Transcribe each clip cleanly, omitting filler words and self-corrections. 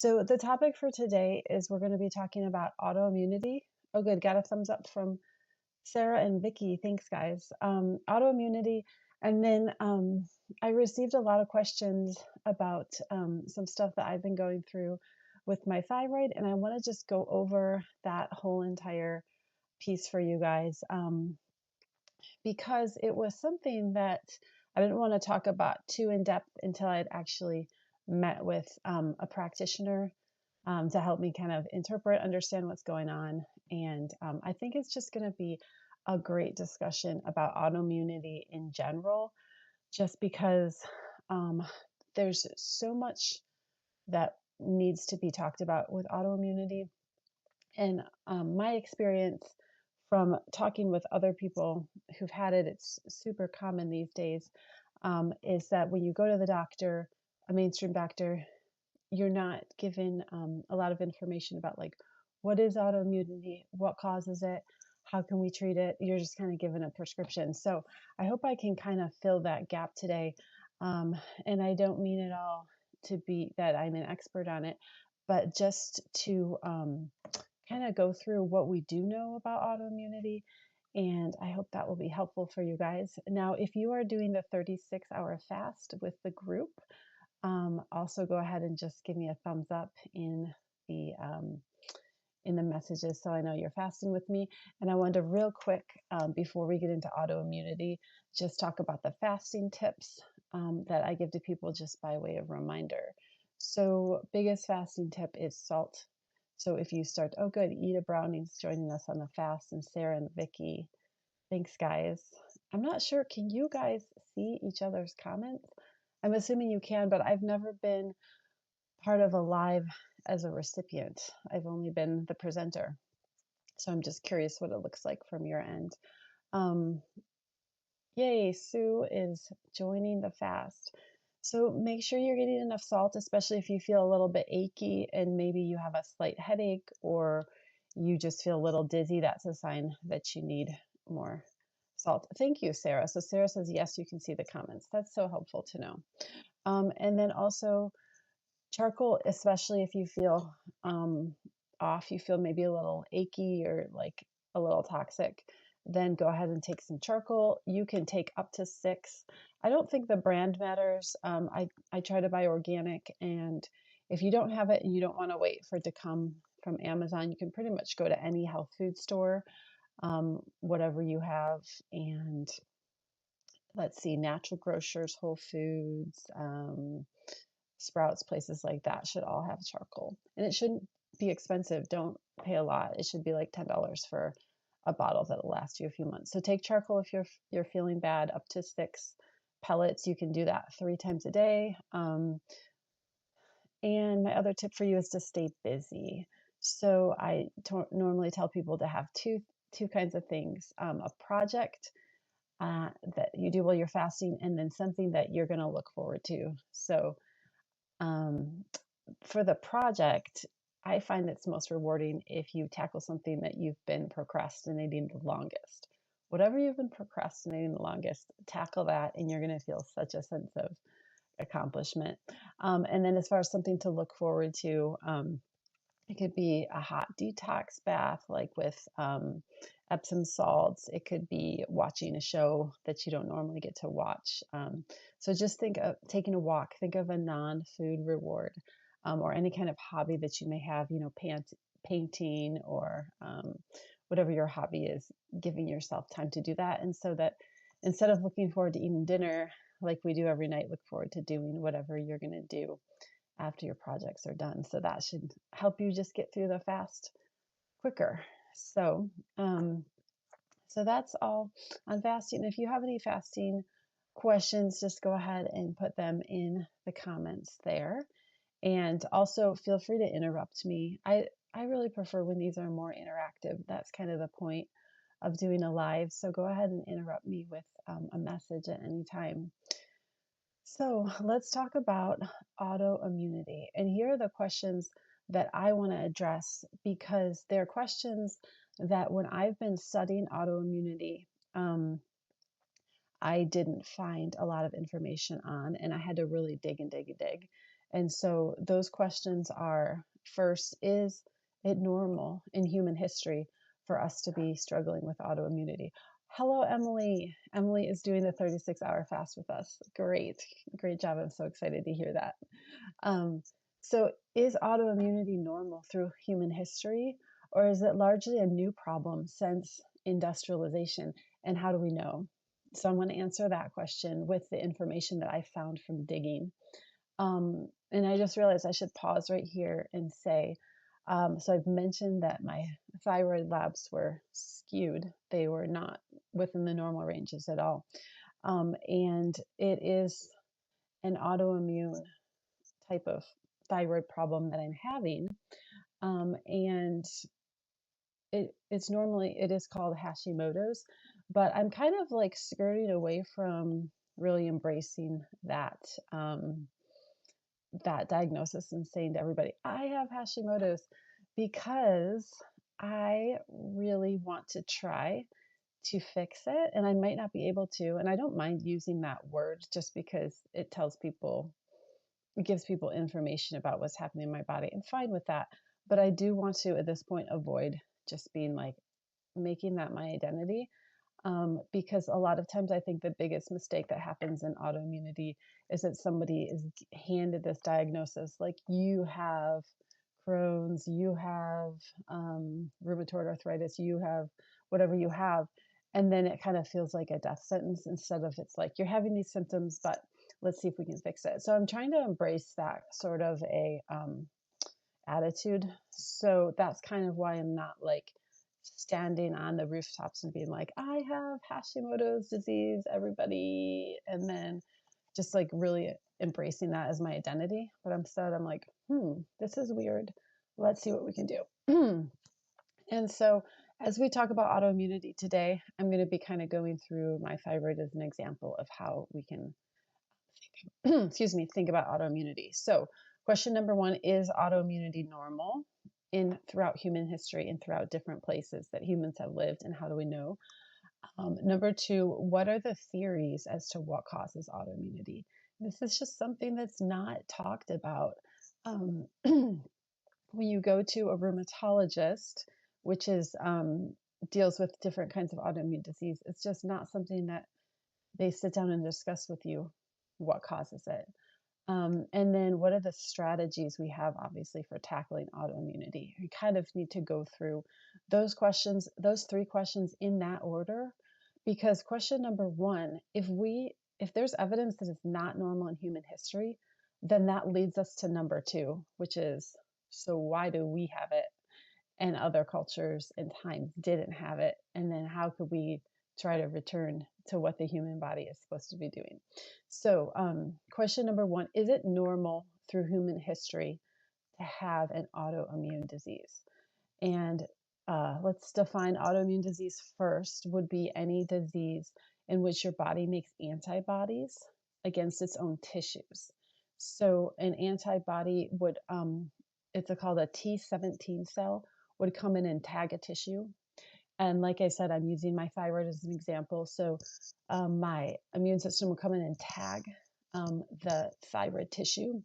So the topic for today is we're going to be talking about autoimmunity. Oh, good. Got a thumbs up from Sarah and Vicky. Thanks, guys. Autoimmunity. And then I received a lot of questions about some stuff that I've been going through with my thyroid. And I want to just go over that whole entire piece for you guys because it was something that I didn't want to talk about too in depth until I'd actually met with a practitioner to help me kind of interpret, understand what's going on. And I think it's just going to be a great discussion about autoimmunity in general, just because there's so much that needs to be talked about with autoimmunity. And my experience from talking with other people who've had it, it's super common these days, is that when you go to the doctor, a mainstream doctor, you're not given a lot of information about like what is autoimmunity, what causes it, how can we treat it. You're just kind of given a prescription. So I hope I can kind of fill that gap today. And I don't mean at all to be that I'm an expert on it, but just to kind of go through what we do know about autoimmunity. And I hope that will be helpful for you guys. Now, if you are doing the 36-hour fast with the group, also go ahead and just give me a thumbs up the in the messages so I know you're fasting with me. And I wanted to real quick before we get into autoimmunity, just talk about the fasting tips that I give to people just by way of reminder. So biggest fasting tip is salt. So if you start, oh good, Eda Browning's joining us on the fast, and Sarah and Vicky. Thanks, guys. I'm not sure, can you guys see each other's comments? I'm assuming you can, but I've never been part of a live as a recipient. I've only been the presenter. So I'm just curious what it looks like from your end. Um, Yay, Sue is joining the fast. So make sure you're getting enough salt, especially if you feel a little bit achy and maybe you have a slight headache or you just feel a little dizzy. That's a sign that you need more salt. Thank you, Sarah. So Sarah says, yes, you can see the comments. That's so helpful to know. And then also charcoal, especially if you feel off, you feel maybe a little achy or like a little toxic, then go ahead and take some charcoal. You can take up to 6. I don't think the brand matters. I try to buy organic, and if you don't have it and you don't want to wait for it to come from Amazon, you can pretty much go to any health food store, whatever you have. And let's see, Natural Grocers, Whole Foods, Sprouts, places like that should all have charcoal. And it shouldn't be expensive. Don't pay a lot. It should be like $10 for a bottle that'll last you a few months. So take charcoal if you're feeling bad, up to 6 pellets. You can do that 3 times a day. And my other tip for you is to stay busy. So I normally tell people to have two kinds of things: a project that you do while you're fasting, and then something that you're going to look forward to. So for the project, I find it's most rewarding if you tackle something that you've been procrastinating the longest. Whatever you've been procrastinating the longest, tackle that, and you're going to feel such a sense of accomplishment. And then as far as something to look forward to, it could be a hot detox bath, like with Epsom salts. It could be watching a show that you don't normally get to watch. So just think of taking a walk. Think of a non-food reward, or any kind of hobby that you may have, painting or whatever your hobby is, giving yourself time to do that. And so that instead of looking forward to eating dinner like we do every night, look forward to doing whatever you're going to do after your projects are done. So that should help you just get through the fast quicker. So, so that's all on fasting. If you have any fasting questions, just go ahead and put them in the comments there. And also feel free to interrupt me. I really prefer when these are more interactive. That's kind of the point of doing a live. So go ahead and interrupt me with a message at any time. So let's talk about autoimmunity. And here are the questions that I want to address, because they're questions that when I've been studying autoimmunity, I didn't find a lot of information on, and I had to really dig and dig and dig. And so those questions are, first, is it normal in human history for us to be struggling with autoimmunity? Hello, Emily. Emily is doing the 36-hour fast with us. Great. Great job. I'm so excited to hear that. Um, so is autoimmunity normal through human history, or is it largely a new problem since industrialization? And how do we know? So I'm going to answer that question with the information that I found from digging. And I just realized I should pause right here and say, so I've mentioned that my thyroid labs were skewed. They were not within the normal ranges at all. And it is an autoimmune type of thyroid problem that I'm having. And it is called Hashimoto's, but I'm kind of like skirting away from really embracing that diagnosis and saying to everybody, I have Hashimoto's, because I really want to try to fix it, and I might not be able to. And I don't mind using that word just because it gives people information about what's happening in my body. I'm fine with that. But I do want to, at this point, avoid just being like making that my identity. Because a lot of times I think the biggest mistake that happens in autoimmunity is that somebody is handed this diagnosis, like you have Crohn's, you have rheumatoid arthritis, you have whatever you have. And then it kind of feels like a death sentence instead of it's like you're having these symptoms, but let's see if we can fix it. So I'm trying to embrace that sort of a attitude. So that's kind of why I'm not like standing on the rooftops and being like, I have Hashimoto's disease, everybody. And then just like really embracing that as my identity. But instead, I'm like, this is weird. Let's see what we can do. And so, as we talk about autoimmunity today, I'm going to be kind of going through my thyroid as an example of how we can think about autoimmunity. So, question number one, is autoimmunity normal throughout human history and throughout different places that humans have lived, and how do we know? Number two, what are the theories as to what causes autoimmunity? This is just something that's not talked about. When you go to a rheumatologist, which deals with different kinds of autoimmune disease, it's just not something that they sit down and discuss with you what causes it. And then what are the strategies we have, obviously, for tackling autoimmunity? We kind of need to go through those questions, those three questions in that order, because question number one, if there's evidence that it's not normal in human history, then that leads us to number two, which is, so why do we have it and other cultures and times didn't have it? And then how could we try to return to what the human body is supposed to be doing? So question number one, is it normal through human history to have an autoimmune disease? And let's define autoimmune disease first. Would be any disease in which your body makes antibodies against its own tissues. So an antibody would, it's called a T17 cell, would come in and tag a tissue. And like I said, I'm using my thyroid as an example. So my immune system will come in and tag the thyroid tissue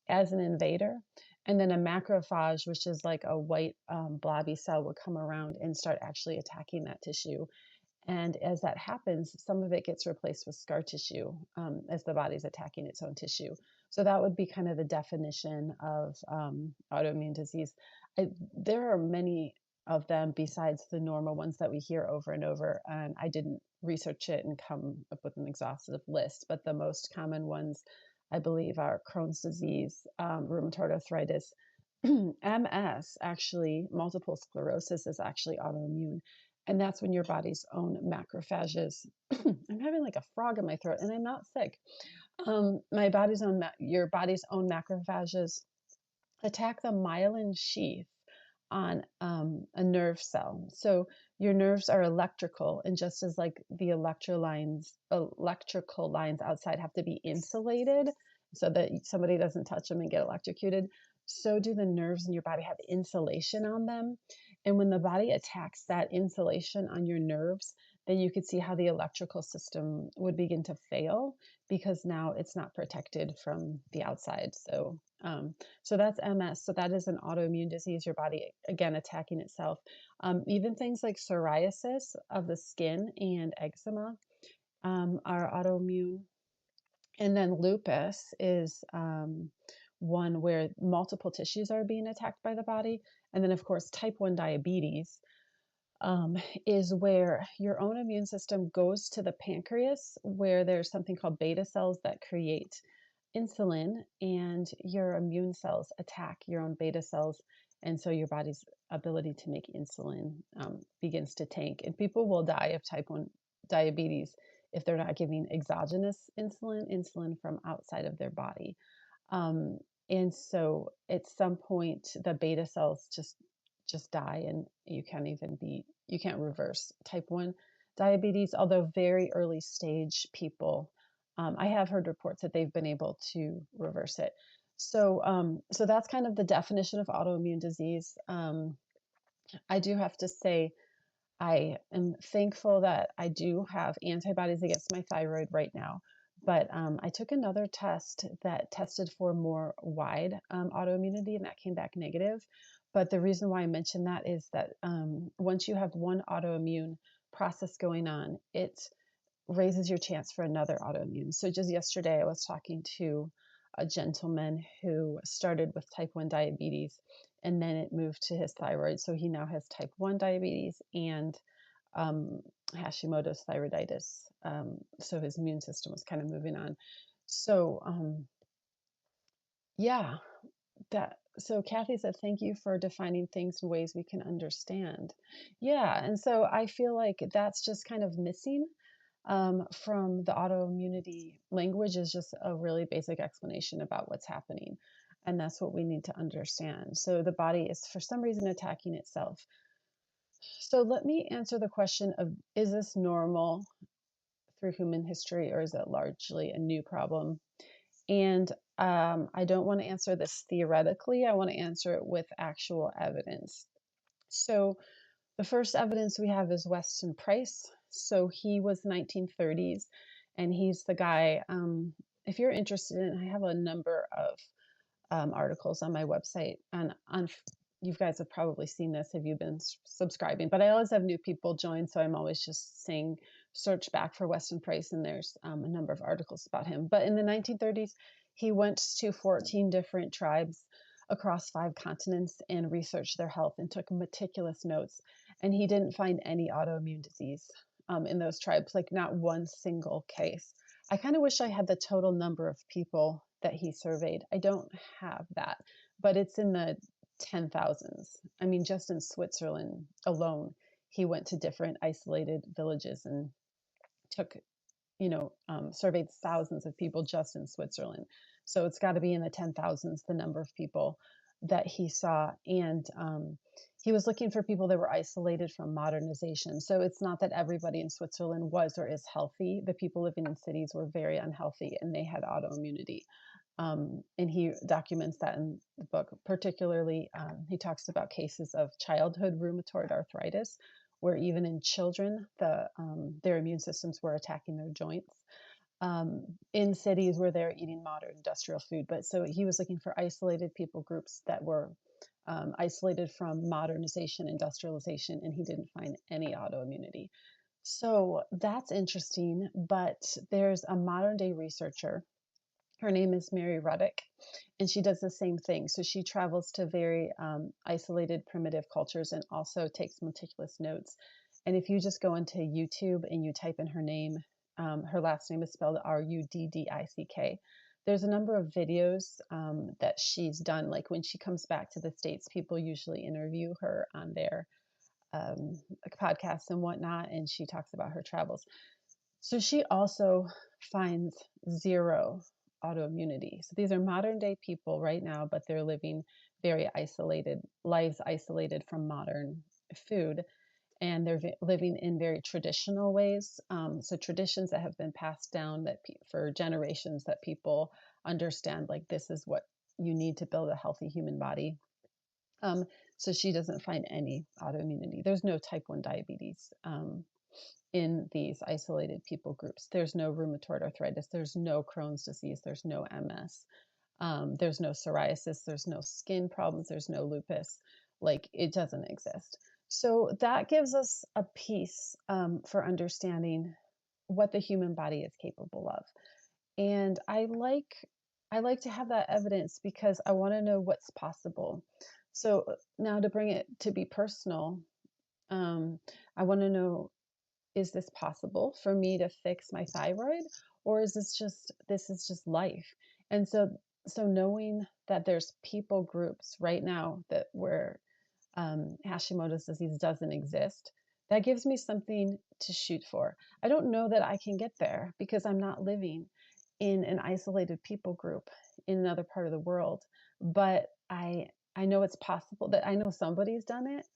as an invader. And then a macrophage, which is like a white blobby cell, would come around and start actually attacking that tissue. And as that happens, some of it gets replaced with scar tissue as the body's attacking its own tissue. So that would be kind of the definition of autoimmune disease. There are many of them besides the normal ones that we hear over and over. And I didn't research it and come up with an exhaustive list, but the most common ones, I believe, are Crohn's disease, rheumatoid arthritis, MS, actually, multiple sclerosis is actually autoimmune. And that's when your body's own macrophages, I'm having like a frog in my throat and I'm not sick. Your body's own macrophages attack the myelin sheath on a nerve cell. So your nerves are electrical, and just as like the electrical lines outside have to be insulated so that somebody doesn't touch them and get electrocuted, so do the nerves in your body have insulation on them. And when the body attacks that insulation on your nerves, then you could see how the electrical system would begin to fail because now it's not protected from the outside. So that's MS. So that is an autoimmune disease, your body again attacking itself. Even things like psoriasis of the skin and eczema are autoimmune. And then lupus is one where multiple tissues are being attacked by the body. And then, of course, type 1 diabetes is where your own immune system goes to the pancreas, where there's something called beta cells that create insulin, and your immune cells attack your own beta cells. And so your body's ability to make insulin begins to tank. And people will die of type 1 diabetes if they're not giving exogenous insulin from outside of their body. Um, and so at some point, the beta cells just die, and you can't reverse type 1 diabetes, although very early stage people, I have heard reports that they've been able to reverse it. So that's kind of the definition of autoimmune disease. I do have to say, I am thankful that I do have antibodies against my thyroid right now. But I took another test that tested for more wide autoimmunity, and that came back negative. But the reason why I mention that is that once you have one autoimmune process going on, it raises your chance for another autoimmune. So just yesterday, I was talking to a gentleman who started with type 1 diabetes, and then it moved to his thyroid. So he now has type 1 diabetes and um, Hashimoto's thyroiditis. So his immune system was kind of moving on. So yeah, so Kathy said, thank you for defining things in ways we can understand. Yeah, and so I feel like that's just kind of missing from the autoimmunity language, is just a really basic explanation about what's happening. And that's what we need to understand. So the body is for some reason attacking itself. So let me answer the question of, is this normal through human history, or is it largely a new problem? And I don't want to answer this theoretically. I want to answer it with actual evidence. So the first evidence we have is Weston Price. So he was 1930s, and he's the guy, if you're interested in, I have a number of articles on my website, and you guys have probably seen this if you've been subscribing, but I always have new people join, so I'm always just saying search back for Weston Price, and there's a number of articles about him. But in the 1930s, he went to 14 different tribes across 5 continents and researched their health and took meticulous notes, and he didn't find any autoimmune disease in those tribes, like not one single case. I kind of wish I had the total number of people that he surveyed. I don't have that, but it's in the 10,000s. I mean, just in Switzerland alone, he went to different isolated villages and took, surveyed thousands of people just in Switzerland. So it's got to be in the 10,000s, the number of people that he saw. And he was looking for people that were isolated from modernization. So it's not that everybody in Switzerland was or is healthy. The people living in cities were very unhealthy, and they had autoimmunity. And he documents that in the book. Particularly, he talks about cases of childhood rheumatoid arthritis, where even in children, their immune systems were attacking their joints. In cities where they're eating modern industrial food. But so he was looking for isolated people groups that were isolated from modernization, industrialization, and he didn't find any autoimmunity. So that's interesting. But there's a modern day researcher. Her name is Mary Ruddick, and she does the same thing. So she travels to very isolated, primitive cultures and also takes meticulous notes. And if you just go into YouTube and you type in her name, her last name is spelled Ruddick. There's a number of videos that she's done. Like when she comes back to the States, people usually interview her on their podcasts and whatnot, and she talks about her travels. So she also finds zero autoimmunity. So these are modern day people right now, but they're living very isolated lives, isolated from modern food. And they're living in very traditional ways. So traditions that have been passed down for generations, that people understand, like this is what you need to build a healthy human body. So she doesn't find any autoimmunity. There's no type 1 diabetes. in these isolated people groups. There's no rheumatoid arthritis, there's no Crohn's disease, there's no MS, there's no psoriasis, there's no skin problems, there's no lupus. Like, it doesn't exist. So that gives us a piece for understanding what the human body is capable of. And I like to have that evidence because I want to know what's possible. So now, to bring it to be personal, um, I want to know, is this possible for me to fix my thyroid, or is this is just life? And so knowing that there's people groups right now that where Hashimoto's disease doesn't exist, that gives me something to shoot for. I don't know that I can get there because I'm not living in an isolated people group in another part of the world, but I know it's possible, that I know somebody's done it,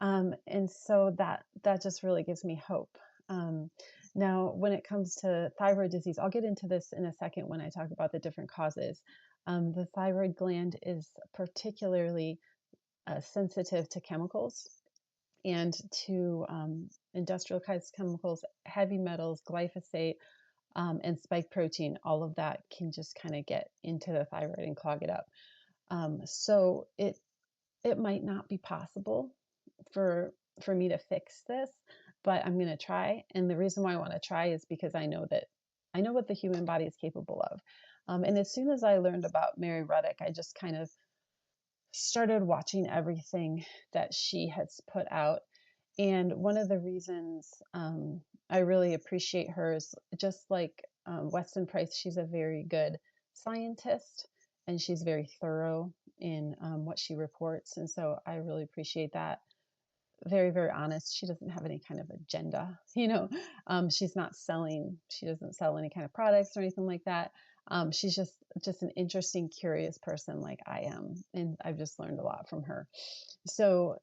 and so that just really gives me hope. Um, Now, when it comes to thyroid disease, I'll get into this in a second when I talk about the different causes. The thyroid gland is particularly sensitive to chemicals and to industrial kinds of chemicals, heavy metals, glyphosate, and spike protein. All of that can just kind of get into the thyroid and clog it up. So it might not be possible for for me to fix this, but I'm going to try. And the reason why I want to try is because I know what the human body is capable of. And as soon as I learned about Mary Ruddick, I just kind of started watching everything that she has put out. And one of the reasons I really appreciate her is just like Weston Price, she's a very good scientist and she's very thorough in what she reports. And so I really appreciate that. Very, very honest. She doesn't have any kind of agenda, you know. She's not selling, she doesn't sell any kind of products or anything like that. She's just an interesting, curious person like I am. And I've just learned a lot from her. So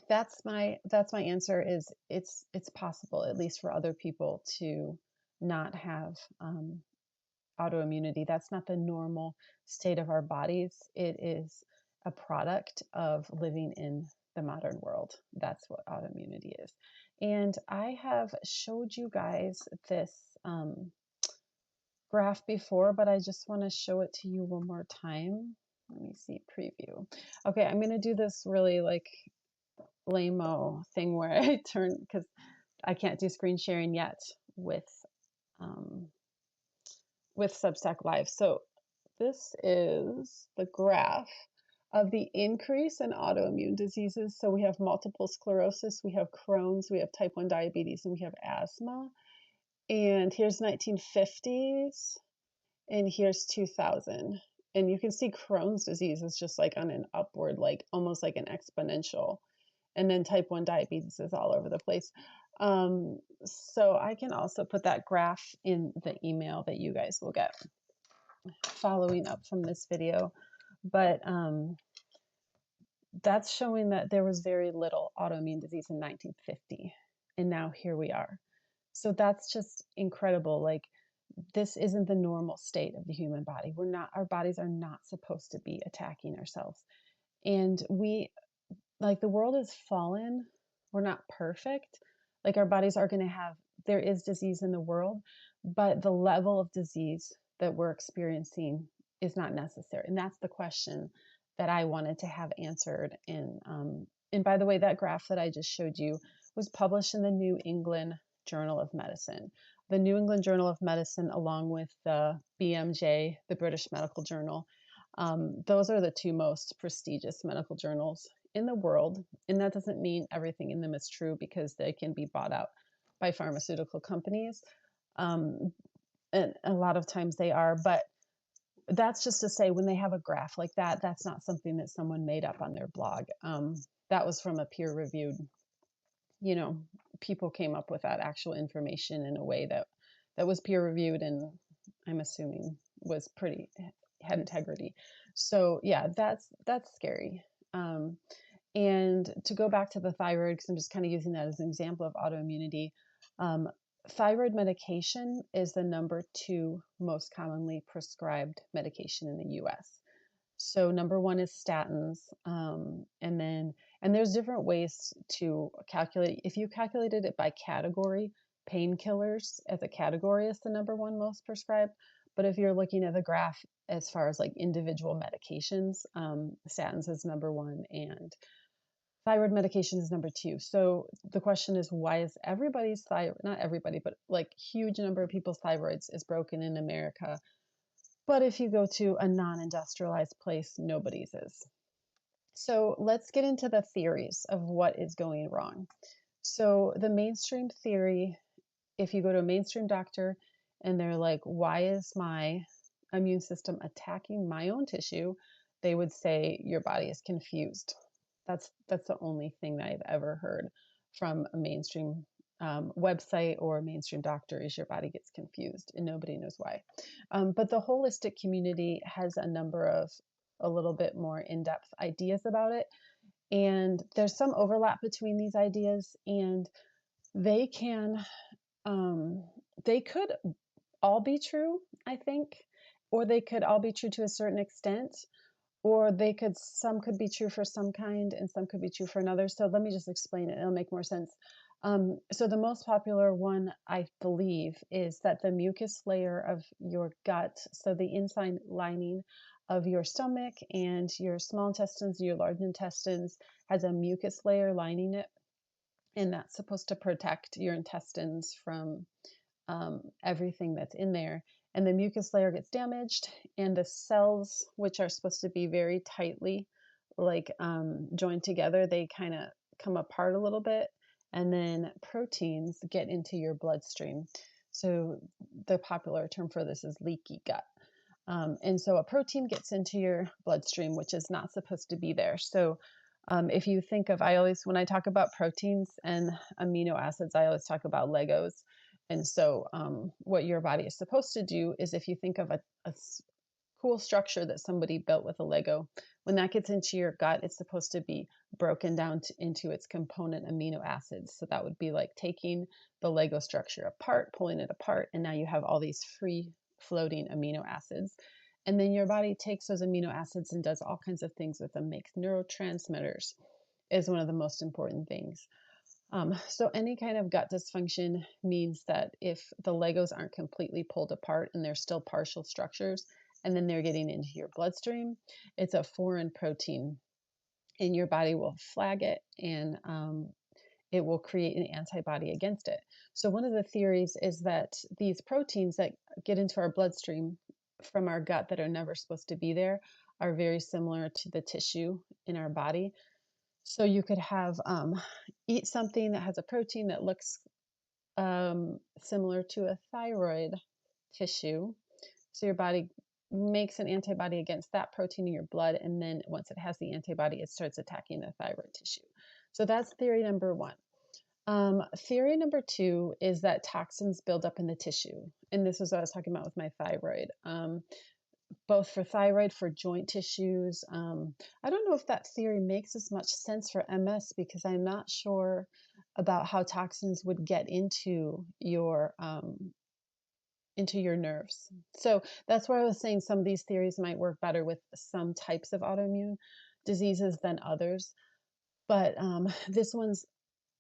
that's my answer, is it's possible, at least for other people, to not have autoimmunity. That's not the normal state of our bodies. It is a product of living in the modern world. That's what autoimmunity is. And I have showed you guys this graph before, but I just want to show it to you one more time. Let me see, preview. Okay, I'm going to do this really like lame-o thing where I turn, because I can't do screen sharing yet um, with Substack Live. So this is the graph of the increase in autoimmune diseases. So we have multiple sclerosis, we have Crohn's, we have type 1 diabetes, and we have asthma. And here's 1950s, and here's 2000. And you can see Crohn's disease is just like on an upward, like almost like an exponential. And then type 1 diabetes is all over the place. So I can also put that graph in the email that you guys will get following up from this video. But that's showing that there was very little autoimmune disease in 1950. And now here we are. So that's just incredible. Like, this isn't the normal state of the human body. Our bodies are not supposed to be attacking ourselves. And the world is fallen. We're not perfect. Like, our bodies are going to there is disease in the world, but the level of disease that we're experiencing is not necessary. And that's the question that I wanted to have answered. And by the way, that graph that I just showed you was published in the New England Journal of Medicine. The New England Journal of Medicine, along with the BMJ, the British Medical Journal, those are the two most prestigious medical journals in the world. And that doesn't mean everything in them is true, because they can be bought out by pharmaceutical companies. And a lot of times they are, but that's just to say, when they have a graph like that, that's not something that someone made up on their blog. That was from a peer-reviewed, people came up with that actual information in a way that was peer-reviewed, and I'm assuming had integrity. So yeah, that's scary. And to go back to the thyroid, because I'm just kind of using that as an example of autoimmunity, thyroid medication is the number 2 most commonly prescribed medication in the US. So number 1 is statins, and then And there's different ways to calculate. If you calculated it by category, painkillers as a category is the number one most prescribed. But if you're looking at the graph as far as like individual medications, statins is number one and thyroid medication is number two. So the question is, why is everybody's thyroid, not everybody, but like huge number of people's thyroids is broken in America. But if you go to a non-industrialized place, nobody's is. So let's get into the theories of what is going wrong. So the mainstream theory, if you go to a mainstream doctor and they're like, why is my immune system attacking my own tissue? They would say your body is confused. That's the only thing that I've ever heard from a mainstream website or a mainstream doctor is your body gets confused and nobody knows why. But the holistic community has a number of a little bit more in-depth ideas about it. And there's some overlap between these ideas and they can, they could all be true, I think, or they could all be true to a certain extent, or some could be true for some kind and some could be true for another. So let me just explain it. It'll make more sense. So the most popular one, I believe, is that the mucus layer of your gut, so the inside lining of your stomach and your small intestines, your large intestines, has a mucus layer lining it. And that's supposed to protect your intestines from everything that's in there. And the mucus layer gets damaged, and the cells, which are supposed to be very tightly joined together, they kind of come apart a little bit, and then proteins get into your bloodstream. So the popular term for this is leaky gut. And so a protein gets into your bloodstream, which is not supposed to be there. So if you think of, when I talk about proteins and amino acids, I always talk about Legos. And so what your body is supposed to do is, if you think of a cool structure that somebody built with a Lego, when that gets into your gut, it's supposed to be broken down into its component amino acids. So that would be like taking the Lego structure apart, pulling it apart, and now you have all these free floating amino acids. And then your body takes those amino acids and does all kinds of things with them, makes neurotransmitters, is one of the most important things. So any kind of gut dysfunction means that if the Legos aren't completely pulled apart and they're still partial structures, and then they're getting into your bloodstream, it's a foreign protein, and your body will flag it, and it will create an antibody against it. So one of the theories is that these proteins that get into our bloodstream from our gut that are never supposed to be there are very similar to the tissue in our body. So you could have eat something that has a protein that looks similar to a thyroid tissue. So your body makes an antibody against that protein in your blood, and then once it has the antibody, it starts attacking the thyroid tissue. So that's theory number one. Theory number two is that toxins build up in the tissue. And this is what I was talking about with my thyroid. Both for thyroid, for joint tissues. I don't know if that theory makes as much sense for MS because I'm not sure about how toxins would get into your nerves. So that's why I was saying some of these theories might work better with some types of autoimmune diseases than others. But this one's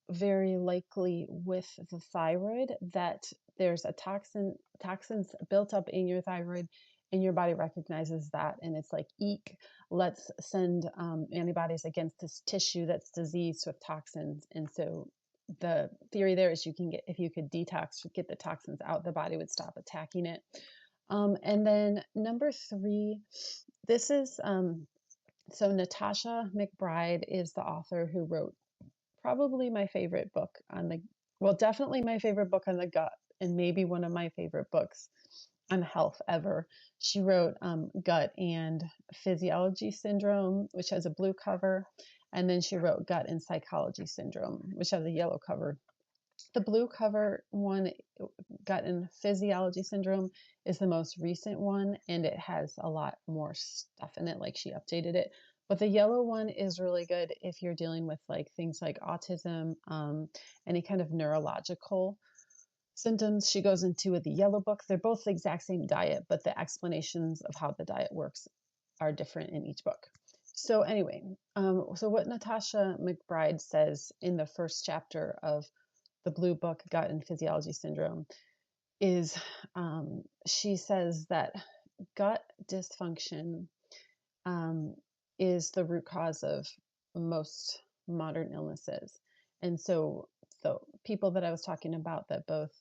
very likely with the thyroid, that there's a toxins built up in your thyroid, and your body recognizes that, and it's like, eek, let's send antibodies against this tissue that's diseased with toxins. And so the theory there is, if you could detox, get the toxins out, the body would stop attacking it. And then number three, this is so Natasha McBride is the author who wrote probably my favorite book definitely my favorite book on the gut, and maybe one of my favorite books on health ever. She wrote Gut and Physiology Syndrome, which has a blue cover, and then she wrote Gut and Psychology Syndrome, which has a yellow cover. The blue cover one, Gut and Physiology Syndrome, is the most recent one, and it has a lot more stuff in it, like she updated it. But the yellow one is really good if you're dealing with like things like autism, any kind of neurological symptoms. She goes into with the yellow book. They're both the exact same diet, but the explanations of how the diet works are different in each book. So anyway, so what Natasha McBride says in the first chapter of the Blue Book, Gut and Physiology Syndrome, is she says that gut dysfunction um, is the root cause of most modern illnesses. And so the people that I was talking about that both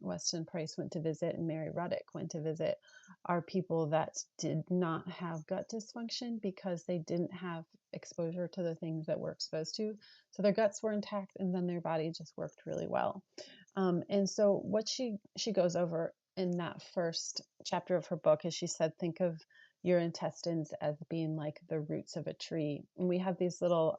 Weston Price went to visit and Mary Ruddick went to visit are people that did not have gut dysfunction because they didn't have exposure to the things that we're exposed to. So their guts were intact and then their body just worked really well. And so what she goes over in that first chapter of her book is she said, think of your intestines as being like the roots of a tree. And we have these little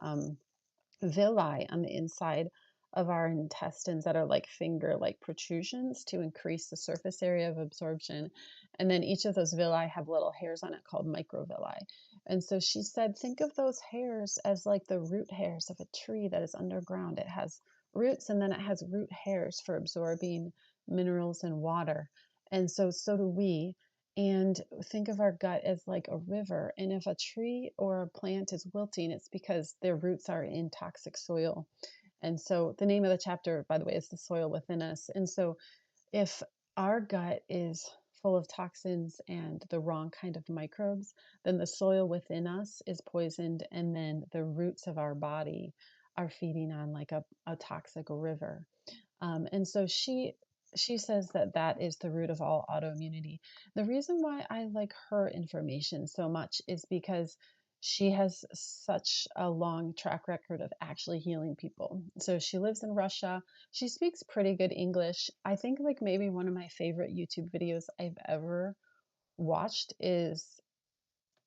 villi on the inside of our intestines that are like finger-like protrusions to increase the surface area of absorption. And then each of those villi have little hairs on it called microvilli. And so she said, think of those hairs as like the root hairs of a tree that is underground. It has roots and then it has root hairs for absorbing minerals and water. And so do we. And think of our gut as like a river. And if a tree or a plant is wilting, it's because their roots are in toxic soil. And so the name of the chapter, by the way, is The Soil Within Us. And so if our gut is full of toxins and the wrong kind of microbes, then the soil within us is poisoned. And then the roots of our body are feeding on like a toxic river. And so she says that that is the root of all autoimmunity. The reason why I like her information so much is because she has such a long track record of actually healing people. So she lives in Russia. She speaks pretty good English. I think like maybe one of my favorite YouTube videos I've ever watched is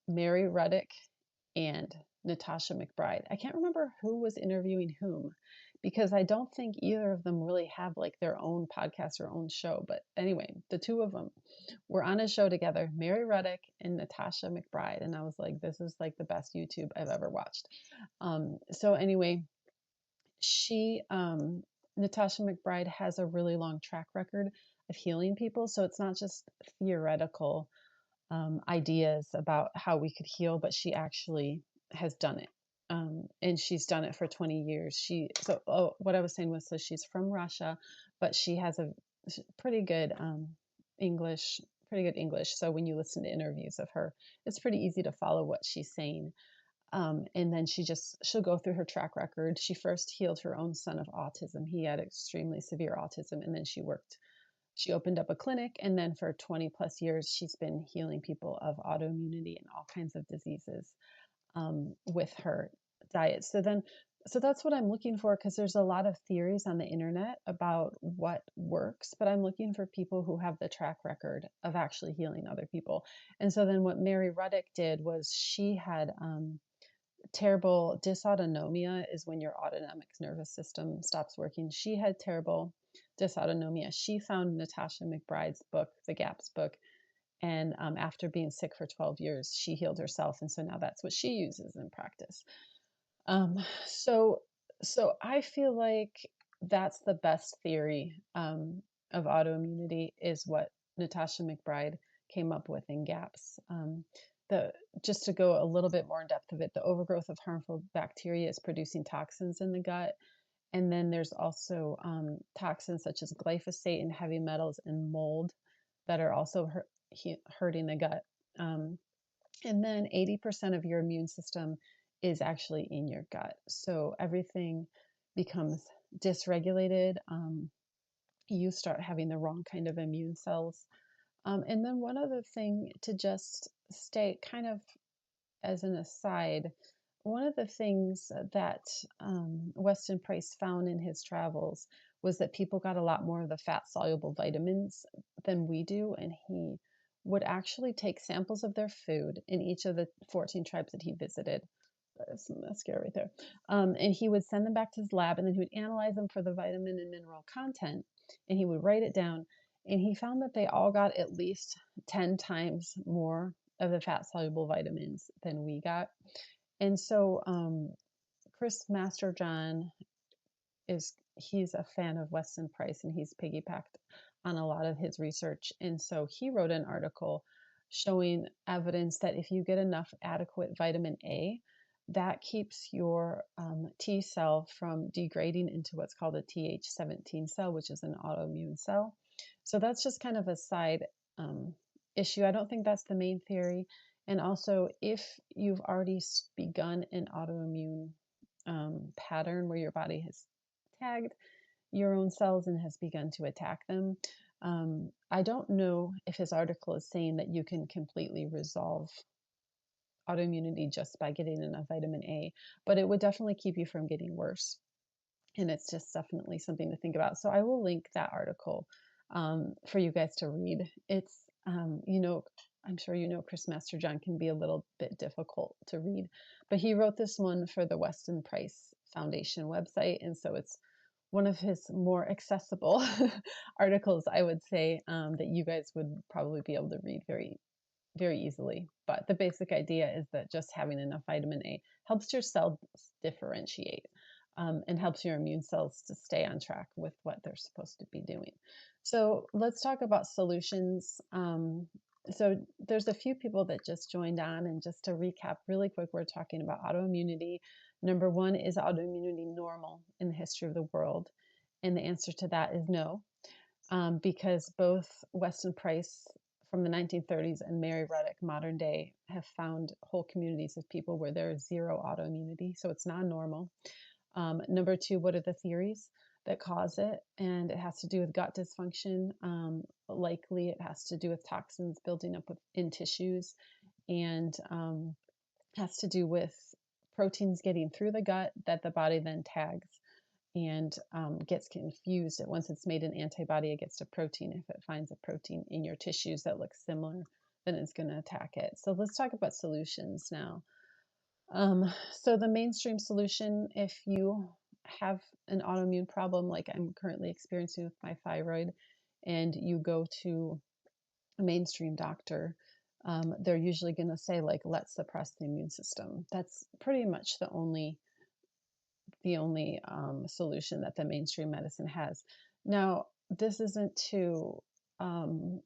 Mary Ruddick and Natasha McBride. I can't remember who was interviewing whom because I don't think either of them really have like their own podcast or own show. But anyway, the two of them were on a show together, Mary Ruddick and Natasha McBride. And I was like, this is like the best YouTube I've ever watched. So anyway, she, Natasha McBride has a really long track record of healing people. So it's not just theoretical ideas about how we could heal, but she actually has done it. And she's done it for 20 years. What I was saying was, so she's from Russia, but she has a pretty good English, pretty good English. So when you listen to interviews of her, it's pretty easy to follow what she's saying. And then she'll go through her track record. She first healed her own son of autism. He had extremely severe autism, and then she opened up a clinic, and then for 20 plus years, she's been healing people of autoimmunity and all kinds of diseases with her diet. So that's what I'm looking for, because there's a lot of theories on the internet about what works, but I'm looking for people who have the track record of actually healing other people. And so then what Mary Ruddick did was she had terrible dysautonomia is when your autonomic nervous system stops working. She had terrible dysautonomia. She found Natasha McBride's book, the GAPS book, and after being sick for 12 years, she healed herself, and so now that's what she uses in practice. Um, so, so I feel like that's the best theory of autoimmunity is what Natasha McBride came up with in GAPS. The Just to go a little bit more in depth of it, the overgrowth of harmful bacteria is producing toxins in the gut, and then there's also toxins such as glyphosate and heavy metals and mold that are also hurting the gut. And then 80% of your immune system is actually in your gut. So everything becomes dysregulated. You start having the wrong kind of immune cells. And then one other thing to just state, kind of as an aside, one of the things that Weston Price found in his travels was that people got a lot more of the fat soluble vitamins than we do. And he would actually take samples of their food in each of the 14 tribes that he visited. That's some mascara right there. And he would send them back to his lab, and then he would analyze them for the vitamin and mineral content, and he would write it down. And he found that they all got at least 10 times more of the fat soluble vitamins than we got. And so Chris Masterjohn he's a fan of Weston Price, and he's piggybacked on a lot of his research. And so he wrote an article showing evidence that if you get enough adequate vitamin A, that keeps your T cell from degrading into what's called a Th17 cell, which is an autoimmune cell. So that's just kind of a side um, issue. I don't think that's the main theory. And also, if you've already begun an autoimmune pattern where your body has tagged your own cells and has begun to attack them, I don't know if his article is saying that you can completely resolve autoimmunity just by getting enough vitamin A, but it would definitely keep you from getting worse. And it's just definitely something to think about. So I will link that article for you guys to read. It's, I'm sure you know Chris Masterjohn can be a little bit difficult to read, but he wrote this one for the Weston Price Foundation website. And so it's one of his more accessible articles, I would say, that you guys would probably be able to read very easily. But the basic idea is that just having enough vitamin A helps your cells differentiate and helps your immune cells to stay on track with what they're supposed to be doing. So let's talk about solutions. So there's a few people that just joined on, and just to recap really quick, we're talking about autoimmunity. Number one, is autoimmunity normal in the history of the world? And the answer to that is no, because both Weston Price from the 1930s and Mary Ruddock, modern day, have found whole communities of people where there is zero autoimmunity, so it's non-normal. Number two, what are the theories that cause it? And it has to do with gut dysfunction. Likely it has to do with toxins building up in tissues, and has to do with proteins getting through the gut that the body then tags and gets confused. Once it's made an antibody against a protein, if it finds a protein in your tissues that looks similar, then it's going to attack it. So let's talk about solutions now. So the mainstream solution, if you have an autoimmune problem like I'm currently experiencing with my thyroid, and you go to a mainstream doctor, they're usually going to say, like, let's suppress the immune system. That's pretty much the only solution that the mainstream medicine has. Now, this isn't to um,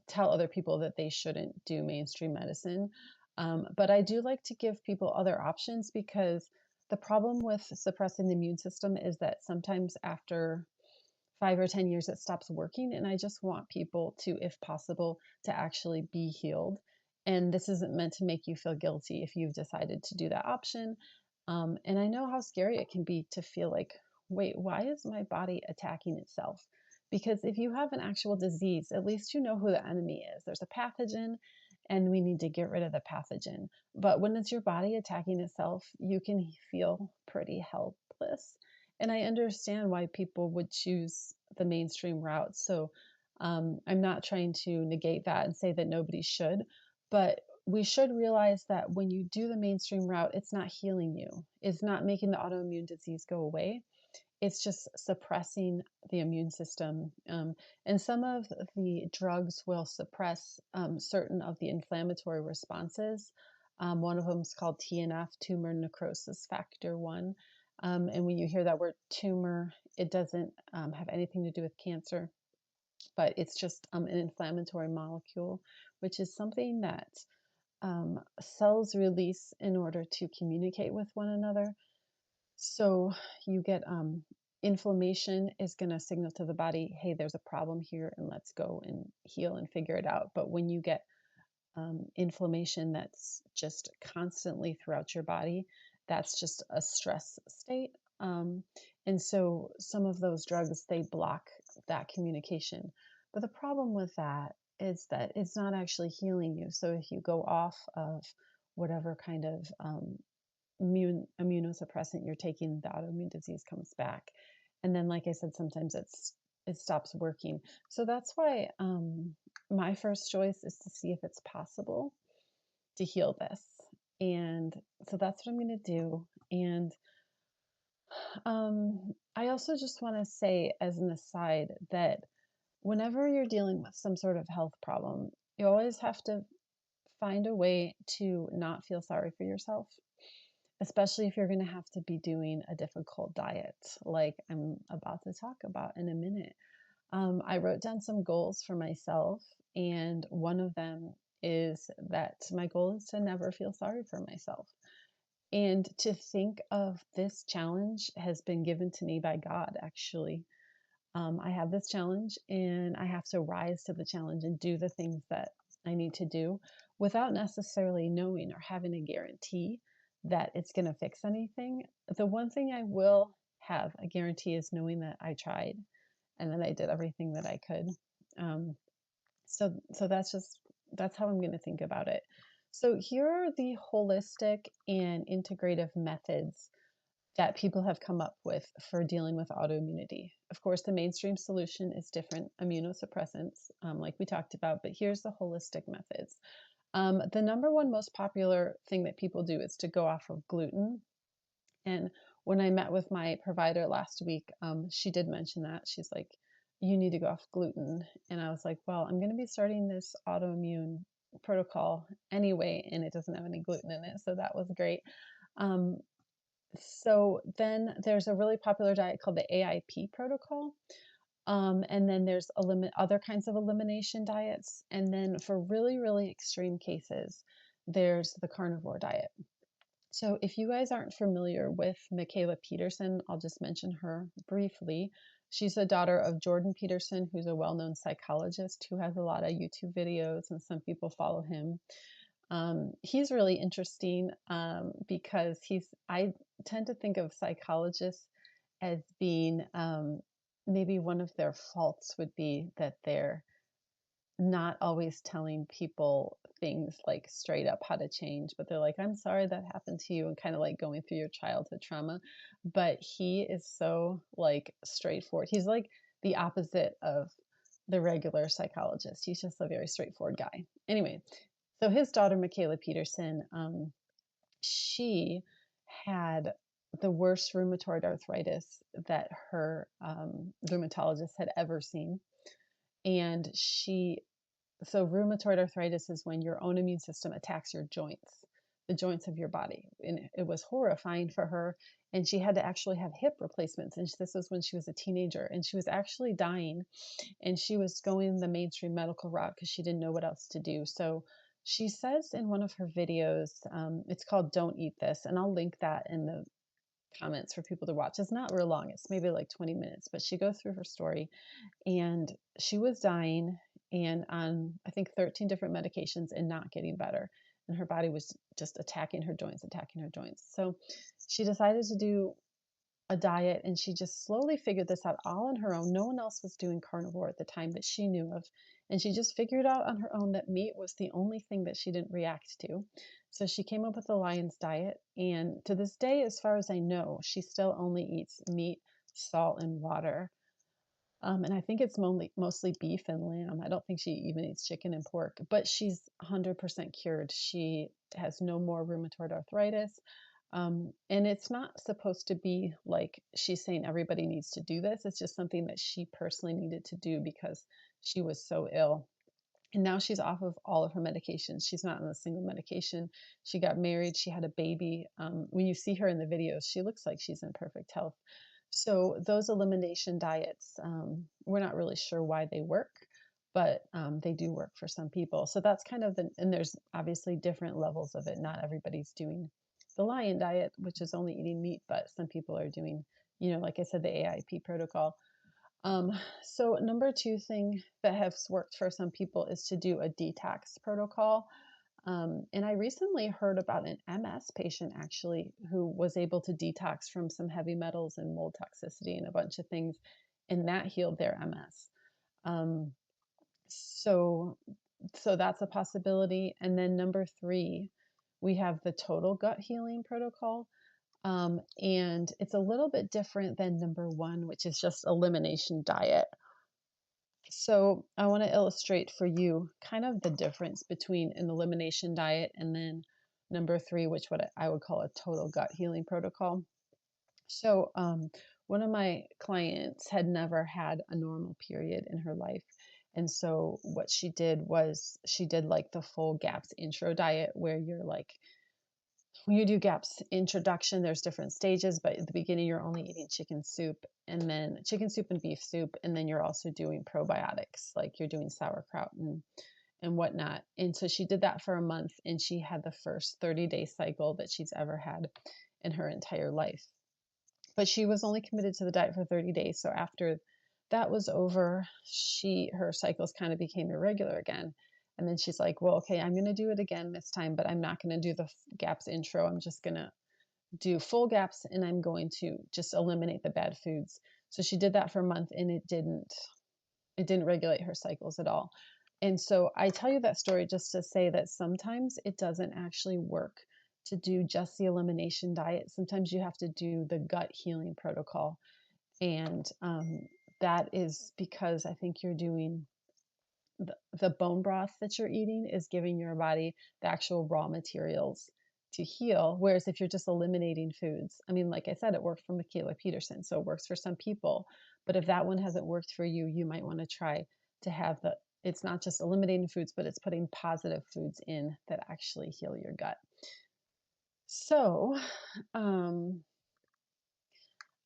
tell other people that they shouldn't do mainstream medicine, but I do like to give people other options, because the problem with suppressing the immune system is that sometimes after 5 or 10 years it stops working, and I just want people to, if possible, to actually be healed. And this isn't meant to make you feel guilty if you've decided to do that option. And I know how scary it can be to feel like, wait, why is my body attacking itself? Because if you have an actual disease, at least you know who the enemy is. There's a pathogen, and we need to get rid of the pathogen. But when it's your body attacking itself, you can feel pretty helpless. And I understand why people would choose the mainstream route. So I'm not trying to negate that and say that nobody should, but we should realize that when you do the mainstream route, it's not healing you. It's not making the autoimmune disease go away. It's just suppressing the immune system. And some of the drugs will suppress certain of the inflammatory responses. One of them is called TNF, tumor necrosis factor 1. And when you hear that word tumor, it doesn't have anything to do with cancer, but it's just an inflammatory molecule, which is something that cells release in order to communicate with one another. So you get inflammation is going to signal to the body, hey, there's a problem here, and let's go and heal and figure it out. But when you get inflammation that's just constantly throughout your body, that's just a stress state. And so some of those drugs, they block that communication. But the problem with that is that it's not actually healing you. So if you go off of whatever kind of immunosuppressant you're taking, the autoimmune disease comes back. And then, like I said, sometimes it stops working. So that's why my first choice is to see if it's possible to heal this. And so that's what I'm going to do. And I also just want to say, as an aside, that whenever you're dealing with some sort of health problem, you always have to find a way to not feel sorry for yourself, especially if you're going to have to be doing a difficult diet like I'm about to talk about in a minute. I wrote down some goals for myself, and one of them is that my goal is to never feel sorry for myself. And to think of this challenge has been given to me by God, actually. I have this challenge and I have to rise to the challenge and do the things that I need to do without necessarily knowing or having a guarantee that it's going to fix anything. The one thing I will have a guarantee is knowing that I tried and that I did everything that I could. Um, so that's how I'm going to think about it. So here are the holistic and integrative methods that people have come up with for dealing with autoimmunity. Of course, the mainstream solution is different immunosuppressants, like we talked about, but here's the holistic methods. The number one most popular thing that people do is to go off of gluten. And when I met with my provider last week, she did mention that. She's like, you need to go off gluten. And I was like, well, I'm going to be starting this autoimmune protocol anyway, and it doesn't have any gluten in it. So that was great. Um, so then there's a really popular diet called the AIP protocol. And then there's other kinds of elimination diets. And then for really, really extreme cases, there's the carnivore diet. So if you guys aren't familiar with Michaela Peterson, I'll just mention her briefly. She's the daughter of Jordan Peterson, who's a well-known psychologist who has a lot of YouTube videos, and some people follow him. He's really interesting because I tend to think of psychologists as being maybe one of their faults would be that they're not always telling people things like straight up how to change, but they're like, I'm sorry that happened to you, and kind of like going through your childhood trauma. But he is so like straightforward. He's like the opposite of the regular psychologist. He's just a very straightforward guy. Anyway, so his daughter, Michaela Peterson, she had the worst rheumatoid arthritis that her rheumatologist had ever seen. And so rheumatoid arthritis is when your own immune system attacks your joints, the joints of your body. And it was horrifying for her. And she had to actually have hip replacements. And this was when she was a teenager. And she was actually dying. And she was going the mainstream medical route because she didn't know what else to do. So she says in one of her videos, it's called Don't Eat This. And I'll link that in the comments for people to watch. It's not real long. It's maybe like 20 minutes. But she goes through her story. And she was dying and on, I think, 13 different medications and not getting better. And her body was just attacking her joints. So she decided to do a diet, and she just slowly figured this out all on her own. No one else was doing carnivore at the time that she knew of. And she just figured out on her own that meat was the only thing that she didn't react to. So she came up with the Lion's diet. And to this day, as far as I know, she still only eats meat, salt, and water. And I think it's mostly beef and lamb. I don't think she even eats chicken and pork, but she's 100% cured. She has no more rheumatoid arthritis. And it's not supposed to be like she's saying everybody needs to do this. It's just something that she personally needed to do because she was so ill. And now she's off of all of her medications. She's not on a single medication. She got married. She had a baby. When you see her in the videos, she looks like she's in perfect health. So those elimination diets, we're not really sure why they work, but they do work for some people. So that's kind of and there's obviously different levels of it. Not everybody's doing the lion diet, which is only eating meat, but some people are doing, like I said, the AIP protocol. So number two thing that has worked for some people is to do a detox protocol. And I recently heard about an MS patient actually who was able to detox from some heavy metals and mold toxicity and a bunch of things, and that healed their MS. Um, so, so that's a possibility. And then number three, we have the total gut healing protocol. And it's a little bit different than number one, which is just elimination diet. So I want to illustrate for you kind of the difference between an elimination diet and then number three, which what I would call a total gut healing protocol. So one of my clients had never had a normal period in her life. And so what she did was she did like the full GAPS intro diet where you're like when you do GAPS introduction, there's different stages, but at the beginning, you're only eating chicken soup and then chicken soup and beef soup. And then you're also doing probiotics, like you're doing sauerkraut and whatnot. And so she did that for a month, and she had the first 30-day cycle that she's ever had in her entire life. But she was only committed to the diet for 30 days. So after that was over, her cycles kind of became irregular again. And then she's like, well, okay, I'm going to do it again this time, but I'm not going to do the GAPS intro. I'm just going to do full GAPS, and I'm going to just eliminate the bad foods. So she did that for a month, and it didn't regulate her cycles at all. And so I tell you that story just to say that sometimes it doesn't actually work to do just the elimination diet. Sometimes you have to do the gut healing protocol. And that is because I think you're doing the bone broth that you're eating is giving your body the actual raw materials to heal. Whereas if you're just eliminating foods, I mean, like I said, it worked for Michaela Peterson, so it works for some people. But if that one hasn't worked for you, you might want to try to have it's not just eliminating foods, but it's putting positive foods in that actually heal your gut. So,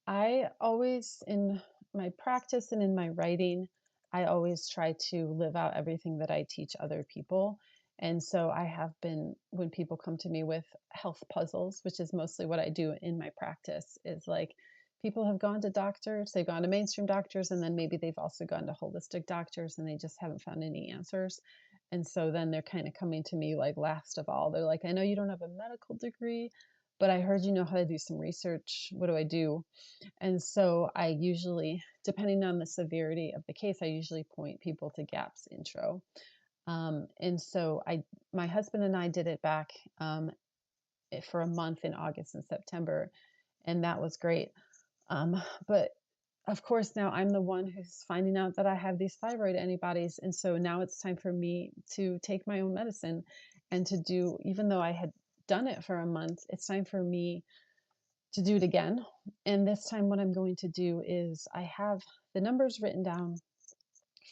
I always, in my practice and in my writing, I always try to live out everything that I teach other people. And so I have been, when people come to me with health puzzles, which is mostly what I do in my practice, is like people have gone to doctors, they've gone to mainstream doctors, and then maybe they've also gone to holistic doctors and they just haven't found any answers. And so then they're kind of coming to me like last of all. They're like, I know you don't have a medical degree, but I heard you know how to do some research. What do I do? And so I usually, depending on the severity of the case, I usually point people to GAPS intro. And so my husband and I did it back for a month in August and September, and that was great. But of course, now I'm the one who's finding out that I have these thyroid antibodies. And so now it's time for me to take my own medicine and to do, even though I had done it for a month, it's time for me to do it again. And this time what I'm going to do is I have the numbers written down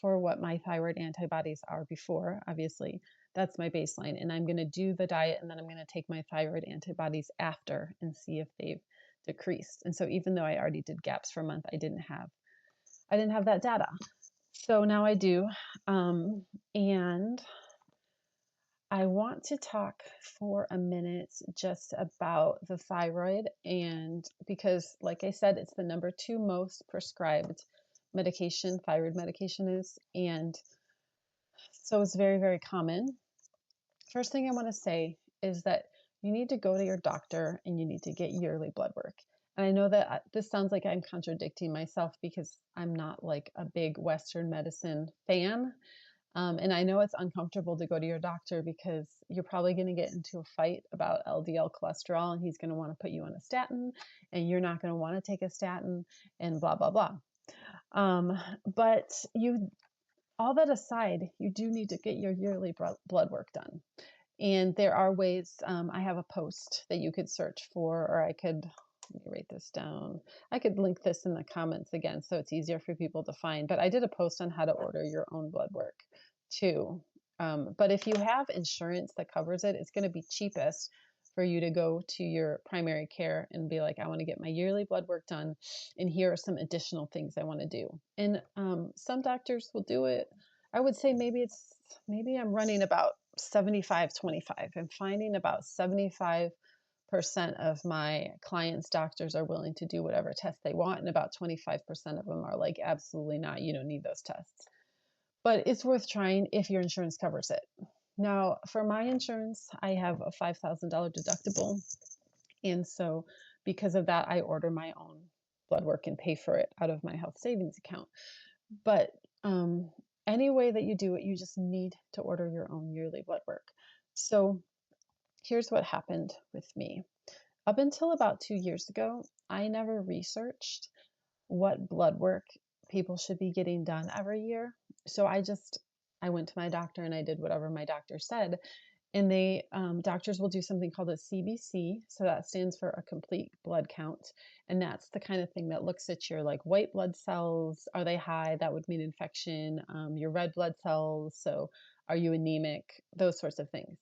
for what my thyroid antibodies are before. Obviously, that's my baseline. And I'm going to do the diet, and then I'm going to take my thyroid antibodies after and see if they've decreased. And so even though I already did GAPS for a month, I didn't have that data. So now I do. And I want to talk for a minute just about the thyroid, and because, like I said, it's the number 2 most prescribed medication, thyroid medication is, and so it's very, very common. First thing I want to say is that you need to go to your doctor and you need to get yearly blood work. And I know that this sounds like I'm contradicting myself because I'm not like a big Western medicine fan. And I know it's uncomfortable to go to your doctor because you're probably going to get into a fight about LDL cholesterol, and he's going to want to put you on a statin, and you're not going to want to take a statin, and blah, blah, blah. But all that aside, you do need to get your yearly blood work done. And there are ways. I have a post that you could search for, or let me write this down. I could link this in the comments again, so it's easier for people to find. But I did a post on how to order your own blood work too. But if you have insurance that covers it, it's going to be cheapest for you to go to your primary care and be like, I want to get my yearly blood work done, and here are some additional things I want to do. And some doctors will do it. I would say maybe I'm running about 75-25. I'm finding about 75% of my clients' doctors are willing to do whatever test they want, and about 25% of them are like, absolutely not, you don't need those tests. But it's worth trying if your insurance covers it. Now, for my insurance, I have a $5,000 deductible. And so because of that, I order my own blood work and pay for it out of my health savings account. But any way that you do it, you just need to order your own yearly blood work. So here's what happened with me. Up until about 2 years ago, I never researched what blood work people should be getting done every year. So I went to my doctor and I did whatever my doctor said. And doctors will do something called a CBC. So that stands for a complete blood count. And that's the kind of thing that looks at your like white blood cells. Are they high? That would mean infection. Your red blood cells. So Are you anemic? Those sorts of things.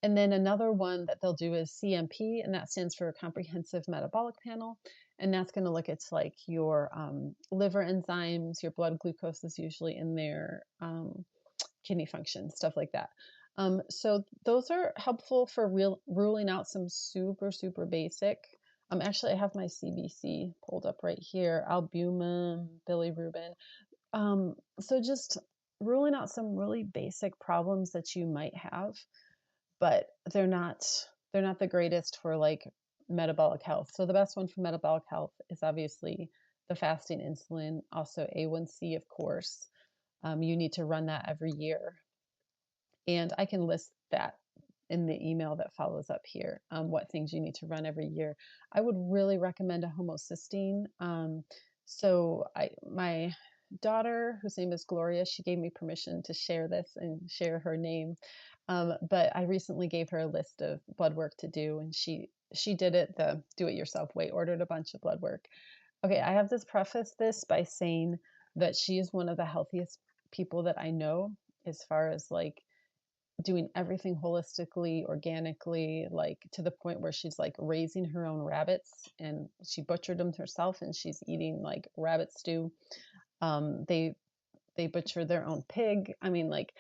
And then another one that they'll do is CMP, and that stands for Comprehensive Metabolic Panel. And that's going to look at like your liver enzymes, your blood glucose is usually in there, kidney function, stuff like that. So those are helpful for ruling out some super, super basic. Actually, I have my CBC pulled up right here, albumin, bilirubin. So just ruling out some really basic problems that you might have, but they're not the greatest for like metabolic health. So the best one for metabolic health is obviously the fasting insulin, also A1C, of course. You need to run that every year. And I can list that in the email that follows up here, what things you need to run every year. I would really recommend a homocysteine. My daughter, whose name is Gloria, she gave me permission to share this and share her name. But I recently gave her a list of blood work to do, and she did it the do-it-yourself way, ordered a bunch of blood work. Okay, I have to preface this by saying that she is one of the healthiest people that I know, as far as like doing everything holistically, organically, like to the point where she's like raising her own rabbits, and she butchered them herself, and she's eating like rabbit stew. They butcher their own pig. I mean, like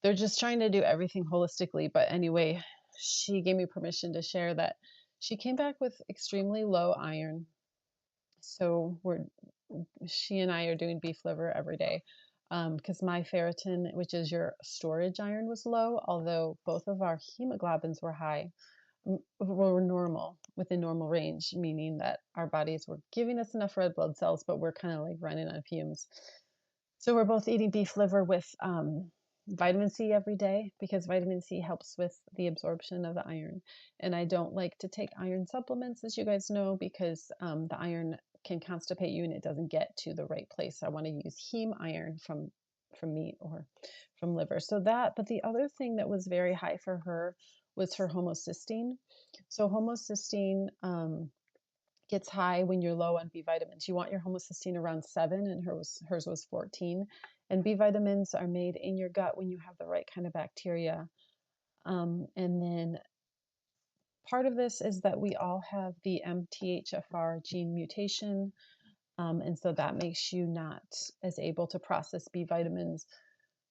they're just trying to do everything holistically. But anyway, she gave me permission to share that she came back with extremely low iron. So she and I are doing beef liver every day, because my ferritin, which is your storage iron, was low, although both of our hemoglobins were high, were normal, within normal range, meaning that our bodies were giving us enough red blood cells, but we're kind of like running on fumes. So we're both eating beef liver with vitamin C every day, because vitamin C helps with the absorption of the iron. And I don't like to take iron supplements, as you guys know, because the iron can constipate you and it doesn't get to the right place. I want to use heme iron from meat or from liver. So that, but the other thing that was very high for her was her homocysteine. So homocysteine gets high when you're low on B vitamins. You want your homocysteine around 7, and hers was 14. And B vitamins are made in your gut when you have the right kind of bacteria. And then part of this is that we all have the MTHFR gene mutation. And so that makes you not as able to process B vitamins.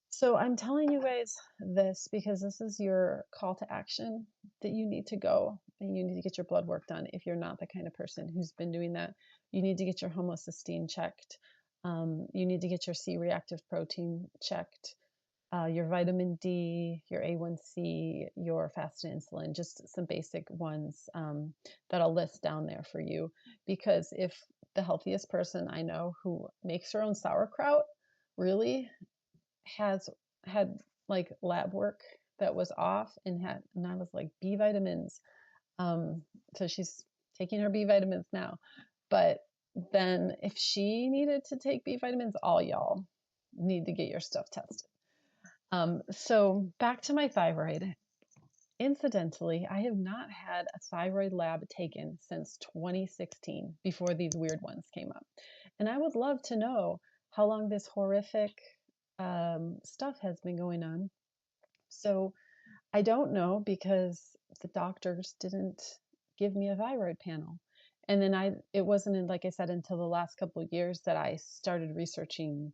So I'm telling you guys this because this is your call to action, that you need to go and you need to get your blood work done. If you're not the kind of person who's been doing that, you need to get your homocysteine checked. You need to get your C-reactive protein checked, your vitamin D, your A1C, your fasted insulin, just some basic ones that I'll list down there for you. Because if the healthiest person I know who makes her own sauerkraut really has had like lab work that was off, and I was like, B vitamins. So she's taking her B vitamins now. But then if she needed to take B vitamins, all y'all need to get your stuff tested. So back to my thyroid. Incidentally, I have not had a thyroid lab taken since 2016, before these weird ones came up. And I would love to know how long this horrific stuff has been going on. So I don't know, because the doctors didn't give me a thyroid panel. And then it wasn't, like I said, until the last couple of years that I started researching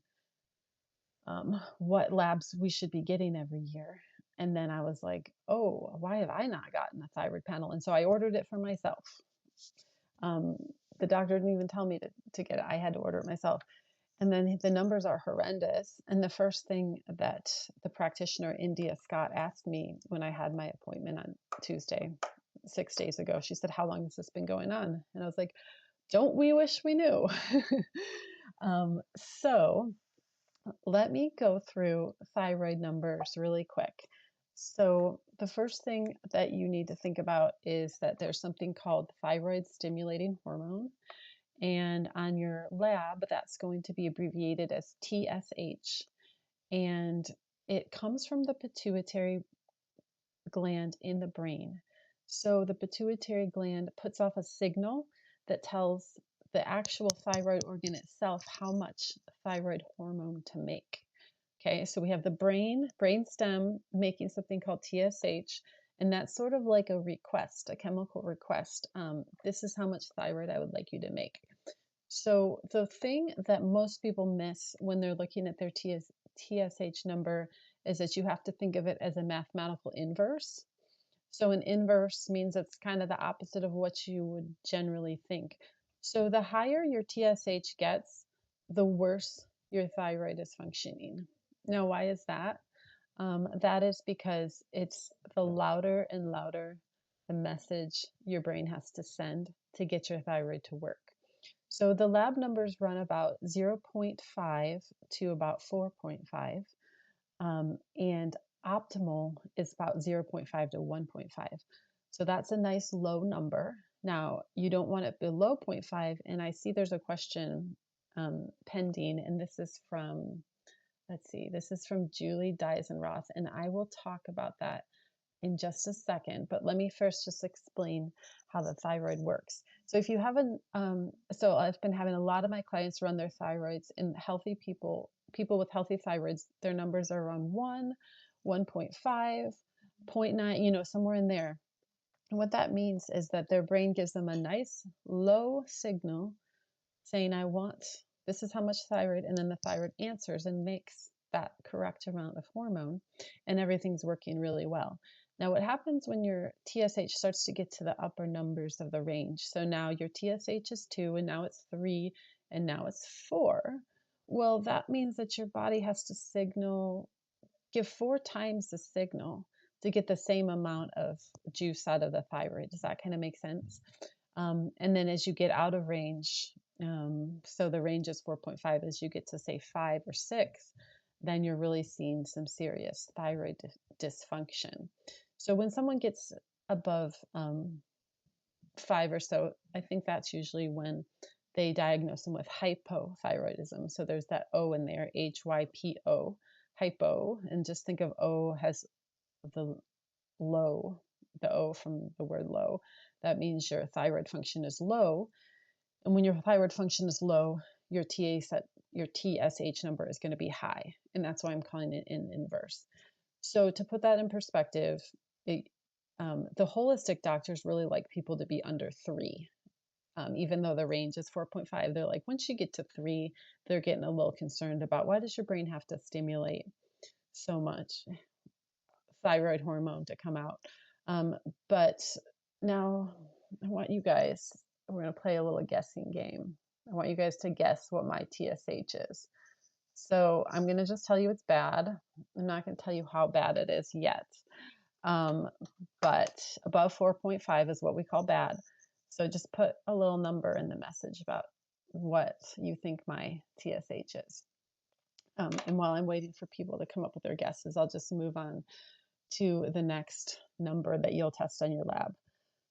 what labs we should be getting every year. And then I was like, oh, why have I not gotten a thyroid panel? And so I ordered it for myself. The doctor didn't even tell me to get it. I had to order it myself. And then the numbers are horrendous. And the first thing that the practitioner, India Scott, asked me when I had my appointment on Tuesday, 6 days ago, she said, how long has this been going on? And I was like, don't we wish we knew? So let me go through thyroid numbers really quick. So the first thing that you need to think about is that there's something called thyroid stimulating hormone. And on your lab, that's going to be abbreviated as TSH. And it comes from the pituitary gland in the brain. So the pituitary gland puts off a signal that tells the actual thyroid organ itself how much thyroid hormone to make. Okay, so we have the brain stem making something called TSH, and that's sort of like a request, a chemical request. This is how much thyroid I would like you to make. So the thing that most people miss when they're looking at their TSH number is that you have to think of it as a mathematical inverse. So an inverse means it's kind of the opposite of what you would generally think. So the higher your TSH gets, the worse your thyroid is functioning. Now, why is that? That is because it's the louder and louder the message your brain has to send to get your thyroid to work. So the lab numbers run about 0.5 to about 4.5. And optimal is about 0.5 to 1.5. So that's a nice low number. Now, you don't want it below 0.5. And I see there's a question pending, and this is from, let's see, this is from Julie Dysenroth, and I will talk about that in just a second, but let me first just explain how the thyroid works. So if you haven't, so I've been having a lot of my clients run their thyroids, and healthy people with healthy thyroids, their numbers are around 1, 1.5, 0.9, somewhere in there. And what that means is that their brain gives them a nice low signal saying, this is how much thyroid, and then the thyroid answers and makes that correct amount of hormone, and everything's working really well. Now, what happens when your TSH starts to get to the upper numbers of the range? So now your TSH is 2, and now it's 3, and now it's 4. Well, that means that your body has to give 4 times the signal to get the same amount of juice out of the thyroid. Does that kind of make sense? And then as you get out of range, so the range is 4.5, as you get to say 5 or 6, then you're really seeing some serious thyroid dysfunction. So when someone gets above 5 or so, I think that's usually when they diagnose them with hypothyroidism. So there's that O in there, HYPO, hypo, and just think of O has the low, the O from the word low. That means your thyroid function is low. And when your thyroid function is low, your TSH number is going to be high. And that's why I'm calling it in inverse. So to put that in perspective, the holistic doctors really like people to be under 3. Even though the range is 4.5, they're like, once you get to 3, they're getting a little concerned about, why does your brain have to stimulate so much thyroid hormone to come out? But now we're going to play a little guessing game. I want you guys to guess what my TSH is. So I'm going to just tell you it's bad. I'm not going to tell you how bad it is yet. But above 4.5 is what we call bad. So just put a little number in the message about what you think my TSH is. And while I'm waiting for people to come up with their guesses, I'll just move on to the next number that you'll test on your lab.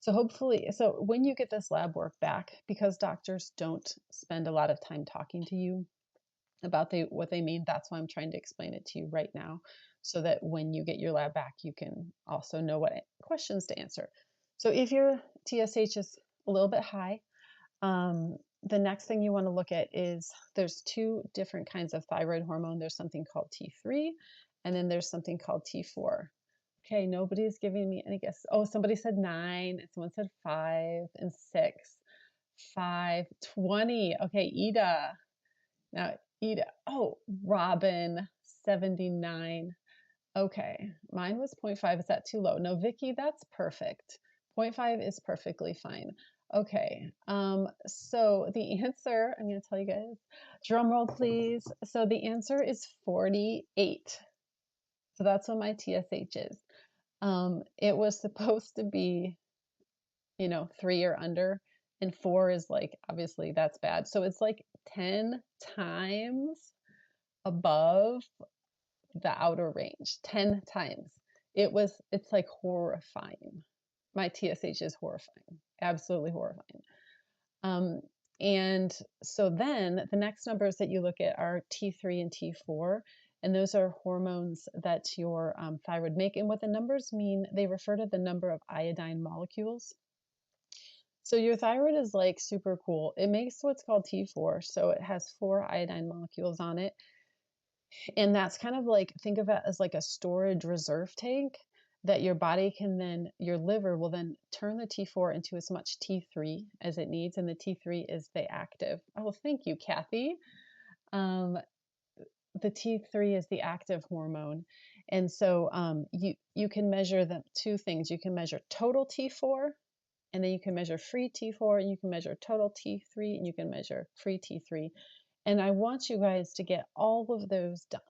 So when you get this lab work back, because doctors don't spend a lot of time talking to you about what they mean, that's why I'm trying to explain it to you right now, so that when you get your lab back, you can also know what questions to answer. So if your TSH is a little bit high, the next thing you want to look at is there's 2 different kinds of thyroid hormone. There's something called T3, and then there's something called T4. Okay, nobody's giving me any guess. Oh, somebody said 9, and someone said 5 and 6. 5, 20. Okay, Ida. Now, Ida. Oh, Robin, 79. Okay, mine was 0.5. Is that too low? No, Vicky, that's perfect. 0.5 is perfectly fine. Okay, so the answer, I'm going to tell you guys, drum roll please. So the answer is 48. So that's what my TSH is. It was supposed to be, 3 or under, and 4 is like, obviously that's bad. So it's like 10 times above the outer range, 10 times. It's like horrifying. My TSH is horrifying, absolutely horrifying. And so then the next numbers that you look at are T3 and T4, and those are hormones that your thyroid make. And what the numbers mean, they refer to the number of iodine molecules. So your thyroid is like super cool. It makes what's called T4, so it has 4 iodine molecules on it. And that's kind of like, think of it as like a storage reserve tank that your body can then, your liver will then turn the T4 into as much T3 as it needs. And the T3 is the active. Oh, thank you, Kathy. Um, the T3 is the active hormone. And so you can measure the two things. You can measure total T4, and then you can measure free T4, and you can measure total T3, and you can measure free T3. And I want you guys to get all of those done.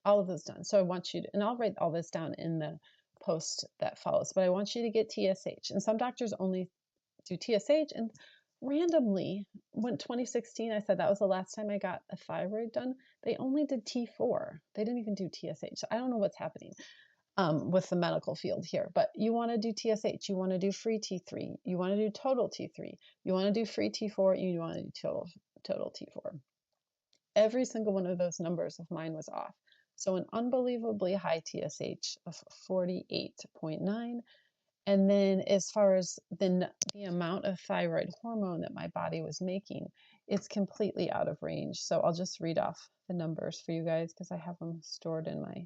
All of those done. So I want you to, and I'll write all this down in the post that follows, but I want you to get TSH. And some doctors only do TSH. And randomly, when 2016, I said that was the last time I got a thyroid done, they only did T4. They didn't even do TSH. So I don't know what's happening with the medical field here, but you want to do TSH, you want to do free T3, you want to do total T3, you want to do free T4, you want to do total T4. Every single one of those numbers of mine was off. So an unbelievably high TSH of 48.9. And then as far as the amount of thyroid hormone that my body was making, it's completely out of range. So I'll just read off the numbers for you guys because I have them stored in my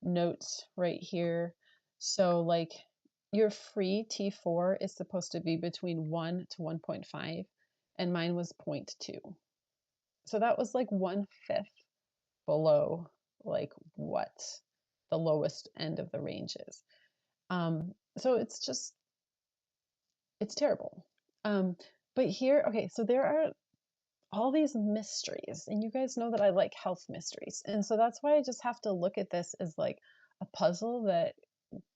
notes right here. So like your free T4 is supposed to be between 1 to 1.5, and mine was 0.2. So that was like 1/5 below like what the lowest end of the range is. So it's terrible. But here, okay, so there are all these mysteries, and you guys know that I like health mysteries. And so that's why I just have to look at this as like a puzzle that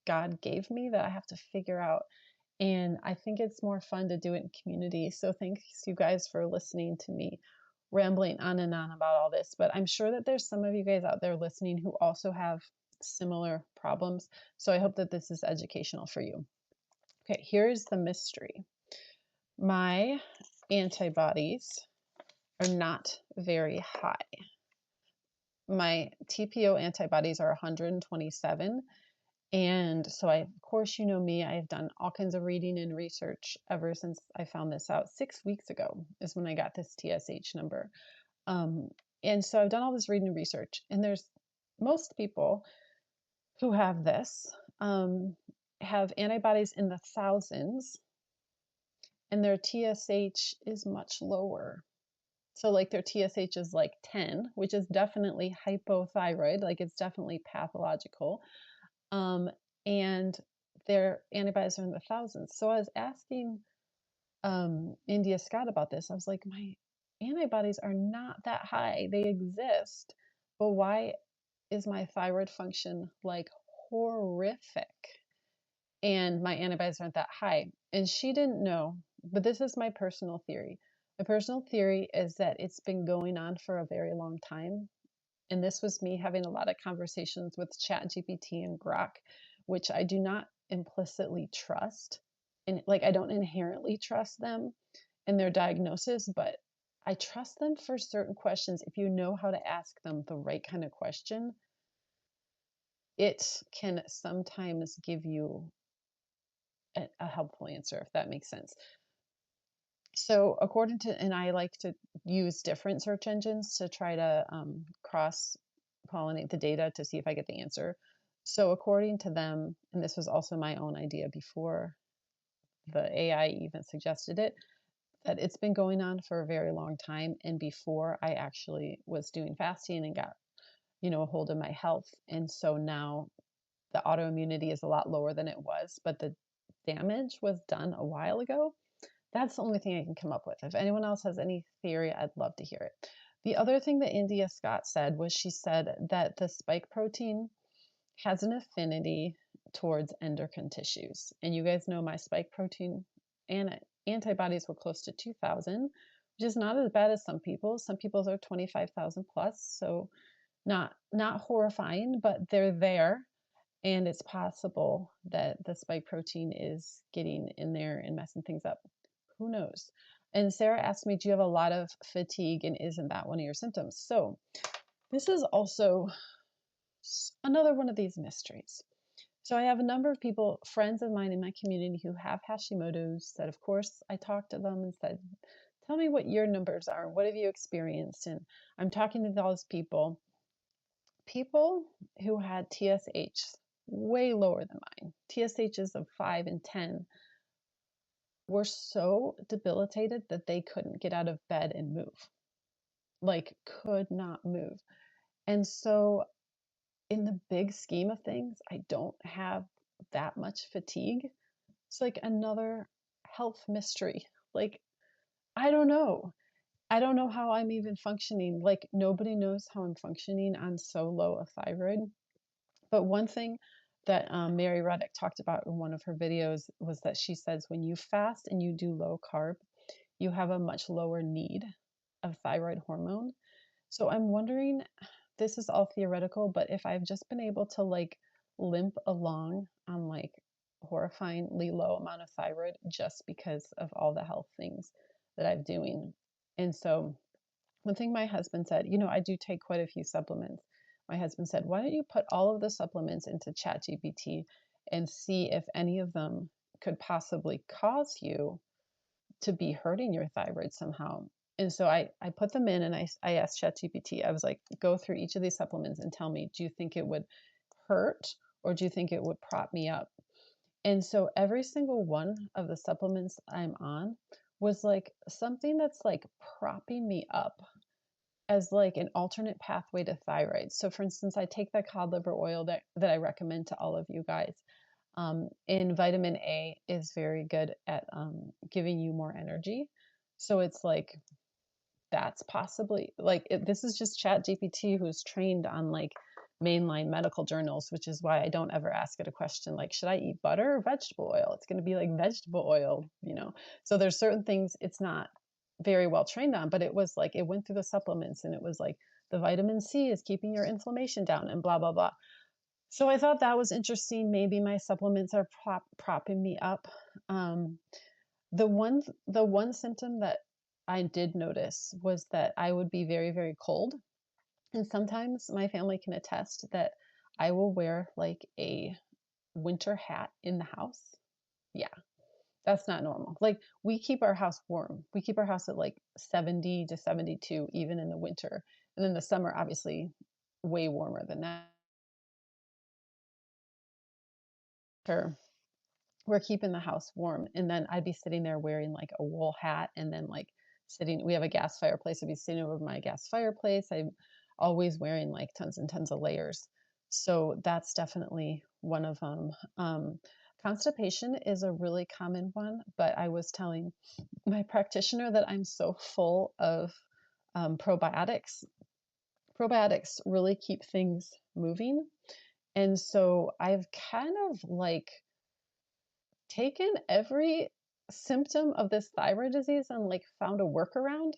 God gave me that I have to figure out. And I think it's more fun to do it in community. So thanks you guys for listening to me rambling on and on about all this. But I'm sure that there's some of you guys out there listening who also have similar problems. So I hope that this is educational for you. Okay, here's the mystery. My antibodies are not very high. My TPO antibodies are 127. And so of course, you know me, I've done all kinds of reading and research ever since I found this out 6 weeks ago is when I got this TSH number. And so I've done all this reading and research, and there's most people who have this have antibodies in the thousands, and their TSH is much lower. So like their TSH is like 10, which is definitely hypothyroid, like it's definitely pathological. And their antibodies are in the thousands. So I was asking India Scott about this. I was like, my antibodies are not that high. They exist, but why is my thyroid function like horrific? And my antibodies aren't that high. And she didn't know, but this is my personal theory. My personal theory is that it's been going on for a very long time. And this was me having a lot of conversations with ChatGPT and Grok, which I do not implicitly trust. And like, I don't inherently trust them in their diagnosis, but I trust them for certain questions. If you know how to ask them the right kind of question, it can sometimes give you a helpful answer, if that makes sense. So according to, and I like to use different search engines to try to cross pollinate the data to see if I get the answer. So according to them, and this was also my own idea before the AI even suggested it, that it's been going on for a very long time. And before I actually was doing fasting and got, a hold of my health. And so now the autoimmunity is a lot lower than it was, but the damage was done a while ago. That's the only thing I can come up with. If anyone else has any theory, I'd love to hear it. The other thing that India Scott said was she said that the spike protein has an affinity towards endocrine tissues. And you guys know my spike protein and antibodies were close to 2,000, which is not as bad as some people. Some people's are 25,000 plus. So not horrifying, but they're there. And it's possible that the spike protein is getting in there and messing things up. Who knows? And Sarah asked me, do you have a lot of fatigue, and isn't that one of your symptoms? So this is also another one of these mysteries. So I have a number of people, friends of mine in my community who have Hashimoto's, that of course I talked to them and said, tell me what your numbers are. What have you experienced? And I'm talking to those people. people who had TSH way lower than mine, TSHs of 5 and 10, were so debilitated that they couldn't get out of bed and move, like could not move. And so in the big scheme of things, I don't have that much fatigue. It's like another health mystery. Like, I don't know. I don't know how I'm even functioning. Like, nobody knows how I'm functioning on so low a thyroid. But one thing that Mary Reddick talked about in one of her videos was that she says when you fast and you do low carb, you have a much lower need of thyroid hormone. So I'm wondering, this is all theoretical, but if I've just been able to like limp along on like horrifyingly low amount of thyroid just because of all the health things that I'm doing. And so one thing my husband said, I do take quite a few supplements. My husband said, why don't you put all of the supplements into ChatGPT and see if any of them could possibly cause you to be hurting your thyroid somehow. And so I put them in and I asked ChatGPT, I was like, go through each of these supplements and tell me, do you think it would hurt or do you think it would prop me up? And so every single one of the supplements I'm on was like something that's like propping me up as like an alternate pathway to thyroid. So for instance, I take the cod liver oil that I recommend to all of you guys. And vitamin A is very good at giving you more energy. So it's like, that's possibly like, this is just Chat GPT who's trained on like mainline medical journals, which is why I don't ever ask it a question like, should I eat butter or vegetable oil? It's going to be like vegetable oil. So there's certain things it's not very well trained on, but it was like, it went through the supplements and it was like, the vitamin C is keeping your inflammation down and blah, blah, blah. So I thought that was interesting. Maybe my supplements are propping me up. Um, the one symptom that I did notice was that I would be very, very cold. And sometimes my family can attest that I will wear like a winter hat in the house. Yeah, that's not normal. Like we keep our house warm. We keep our house at like 70 to 72, even in the winter. And in the summer, obviously, way warmer than that. Sure. We're keeping the house warm. And then I'd be sitting there wearing like a wool hat and then like we have a gas fireplace. I'd be sitting over my gas fireplace. I'm always wearing like tons and tons of layers. So that's definitely one of them. Constipation is a really common one, but I was telling my practitioner that I'm so full of probiotics. Probiotics really keep things moving. And so I've kind of like taken every symptom of this thyroid disease and like found a workaround.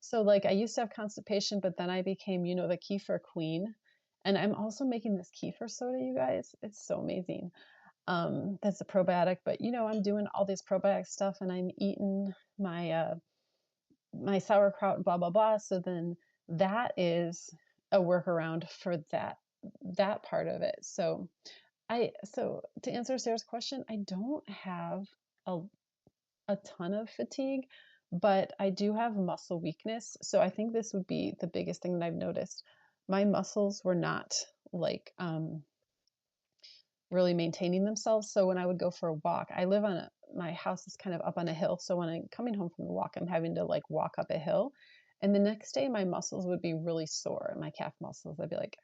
So like I used to have constipation, but then I became, the kefir queen. And I'm also making this kefir soda, you guys. It's so amazing. That's a probiotic, but I'm doing all this probiotic stuff and I'm eating my sauerkraut, blah, blah, blah. So then that is a workaround for that part of it. So to answer Sarah's question, I don't have a, a ton of fatigue, but I do have muscle weakness. So I think this would be the biggest thing that I've noticed. My muscles were not like really maintaining themselves. So when I would go for a walk, my house is kind of up on a hill. So when I'm coming home from the walk, I'm having to like walk up a hill. And the next day my muscles would be really sore, my calf muscles. I'd be like,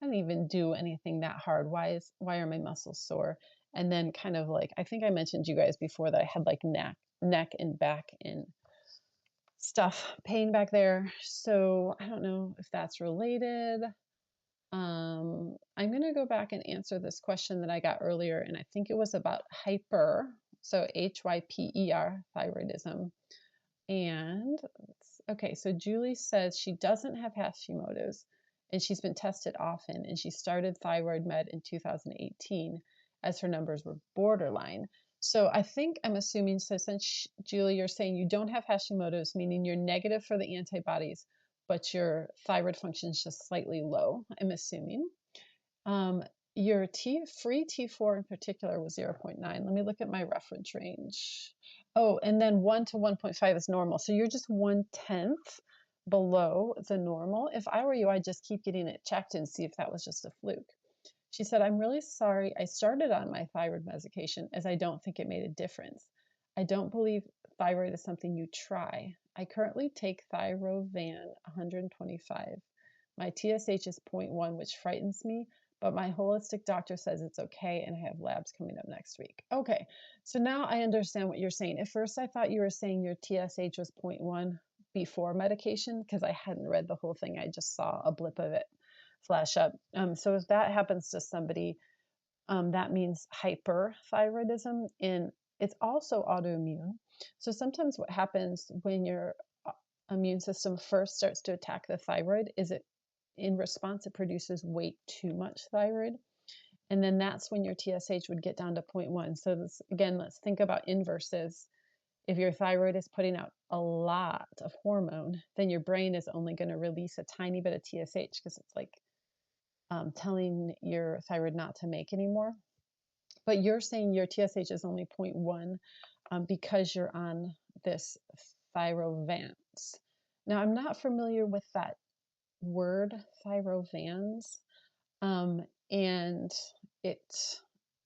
I didn't even do anything that hard. Why are my muscles sore? And then kind of like, I think I mentioned you guys before that I had like neck and back and stuff pain back there. So I don't know if that's related. I'm going to go back and answer this question that I got earlier, and I think it was about hyper, so hyper thyroidism. And okay, so Julie says she doesn't have Hashimoto's and she's been tested often, and she started thyroid med in 2018 as her numbers were borderline. So I think I'm assuming, so since Julie, you're saying you don't have Hashimoto's, meaning you're negative for the antibodies, but your thyroid function is just slightly low, I'm assuming. Your free T4 in particular was 0.9. Let me look at my reference range. Oh, and then 1 to 1.5 is normal. So you're just 1/10 below the normal. If I were you, I'd just keep getting it checked and see if that was just a fluke. She said, I'm really sorry I started on my thyroid medication as I don't think it made a difference. I don't believe thyroid is something you try. I currently take Thyrovan 125. My TSH is 0.1, which frightens me, but my holistic doctor says it's okay and I have labs coming up next week. Okay, so now I understand what you're saying. At first I thought you were saying your TSH was 0.1 before medication because I hadn't read the whole thing. I just saw a blip of it flash up. So if that happens to somebody, that means hyperthyroidism, and it's also autoimmune. So sometimes what happens when your immune system first starts to attack the thyroid is it, in response, it produces way too much thyroid. And then that's when your TSH would get down to 0.1. So this, again, let's think about inverses. If your thyroid is putting out a lot of hormone, then your brain is only going to release a tiny bit of TSH because it's like telling your thyroid not to make anymore. But you're saying your TSH is only 0.1 because you're on this Thyrovans. Now, I'm not familiar with that word, Thyrovans, and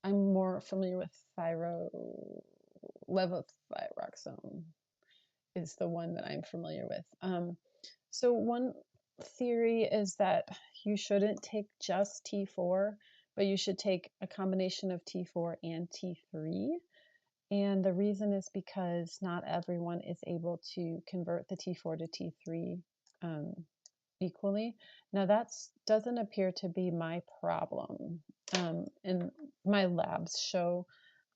I'm more familiar with levothyroxine is the one that I'm familiar with. So one theory is that you shouldn't take just T4, but you should take a combination of T4 and T3. And the reason is because not everyone is able to convert the T4 to T3 equally. Now that doesn't appear to be my problem. And my labs show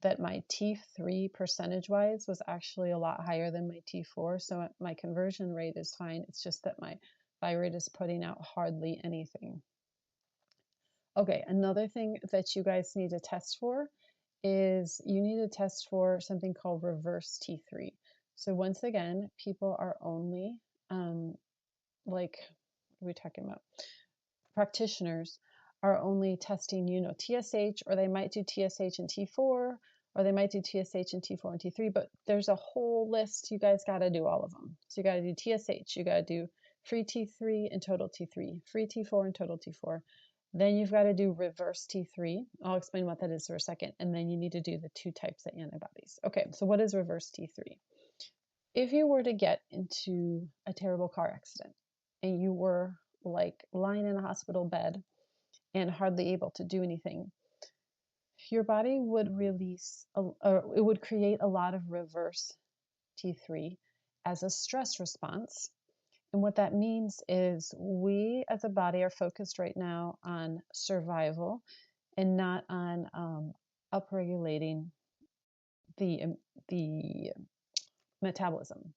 that my T3 percentage-wise was actually a lot higher than my T4, so my conversion rate is fine. It's just that my thyroid is putting out hardly anything. Okay, another thing that you guys need to test for is you need to test for something called reverse T3. So once again, people are only, like, what are we talking about? Practitioners are only testing, TSH, or they might do TSH and T4, or they might do TSH and T4 and T3, but there's a whole list. You guys got to do all of them. So you got to do TSH, you got to do free T3 and total T3, free T4 and total T4. Then you've got to do reverse T3. I'll explain what that is for a second. And then you need to do the 2 types of antibodies. Okay, so what is reverse T3? If you were to get into a terrible car accident and you were like lying in a hospital bed and hardly able to do anything, your body would release, it would create a lot of reverse T3 as a stress response. And what that means is we as a body are focused right now on survival and not on upregulating the metabolism.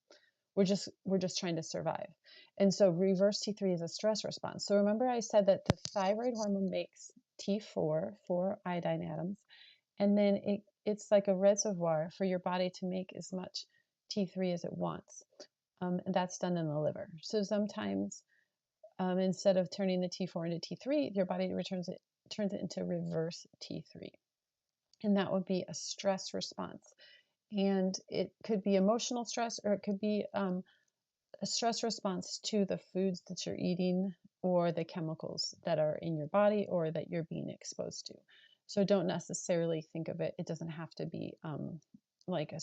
We're just trying to survive. And so reverse T3 is a stress response. So remember I said that the thyroid hormone makes T4, 4 iodine atoms, and then it's like a reservoir for your body to make as much T3 as it wants. And that's done in the liver. So sometimes instead of turning the T4 into T3, your body turns it into reverse T3. And that would be a stress response. And it could be emotional stress, or it could be a stress response to the foods that you're eating or the chemicals that are in your body or that you're being exposed to. So don't necessarily think of it. It doesn't have to be like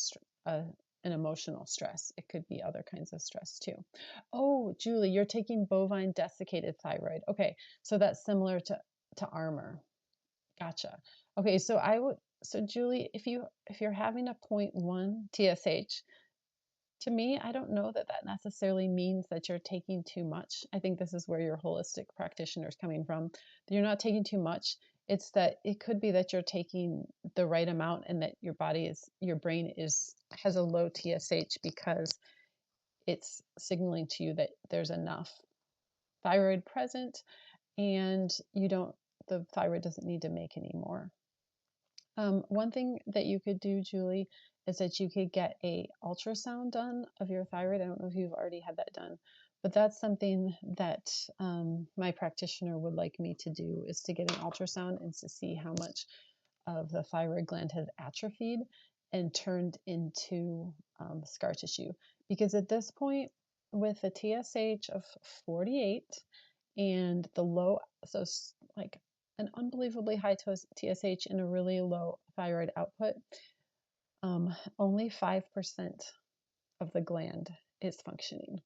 an emotional stress. It could be other kinds of stress too. Oh, Julie, you're taking bovine desiccated thyroid. Okay, so that's similar to Armor. Gotcha. Okay, so Julie, if you're having a 0.1 TSH, to me, I don't know that that necessarily means that you're taking too much. I think this is where your holistic practitioner is coming from. That you're not taking too much. It's that it could be that you're taking the right amount and that your brain has a low TSH because it's signaling to you that there's enough thyroid present and the thyroid doesn't need to make any more. One thing that you could do, Julie, is that you could get a ultrasound done of your thyroid. I don't know if you've already had that done, but that's something that my practitioner would like me to do, is to get an ultrasound and to see how much of the thyroid gland has atrophied and turned into scar tissue. Because at this point, with a TSH of 48 and the low, so like an unbelievably high TSH and a really low thyroid output, only 5% of the gland is functioning.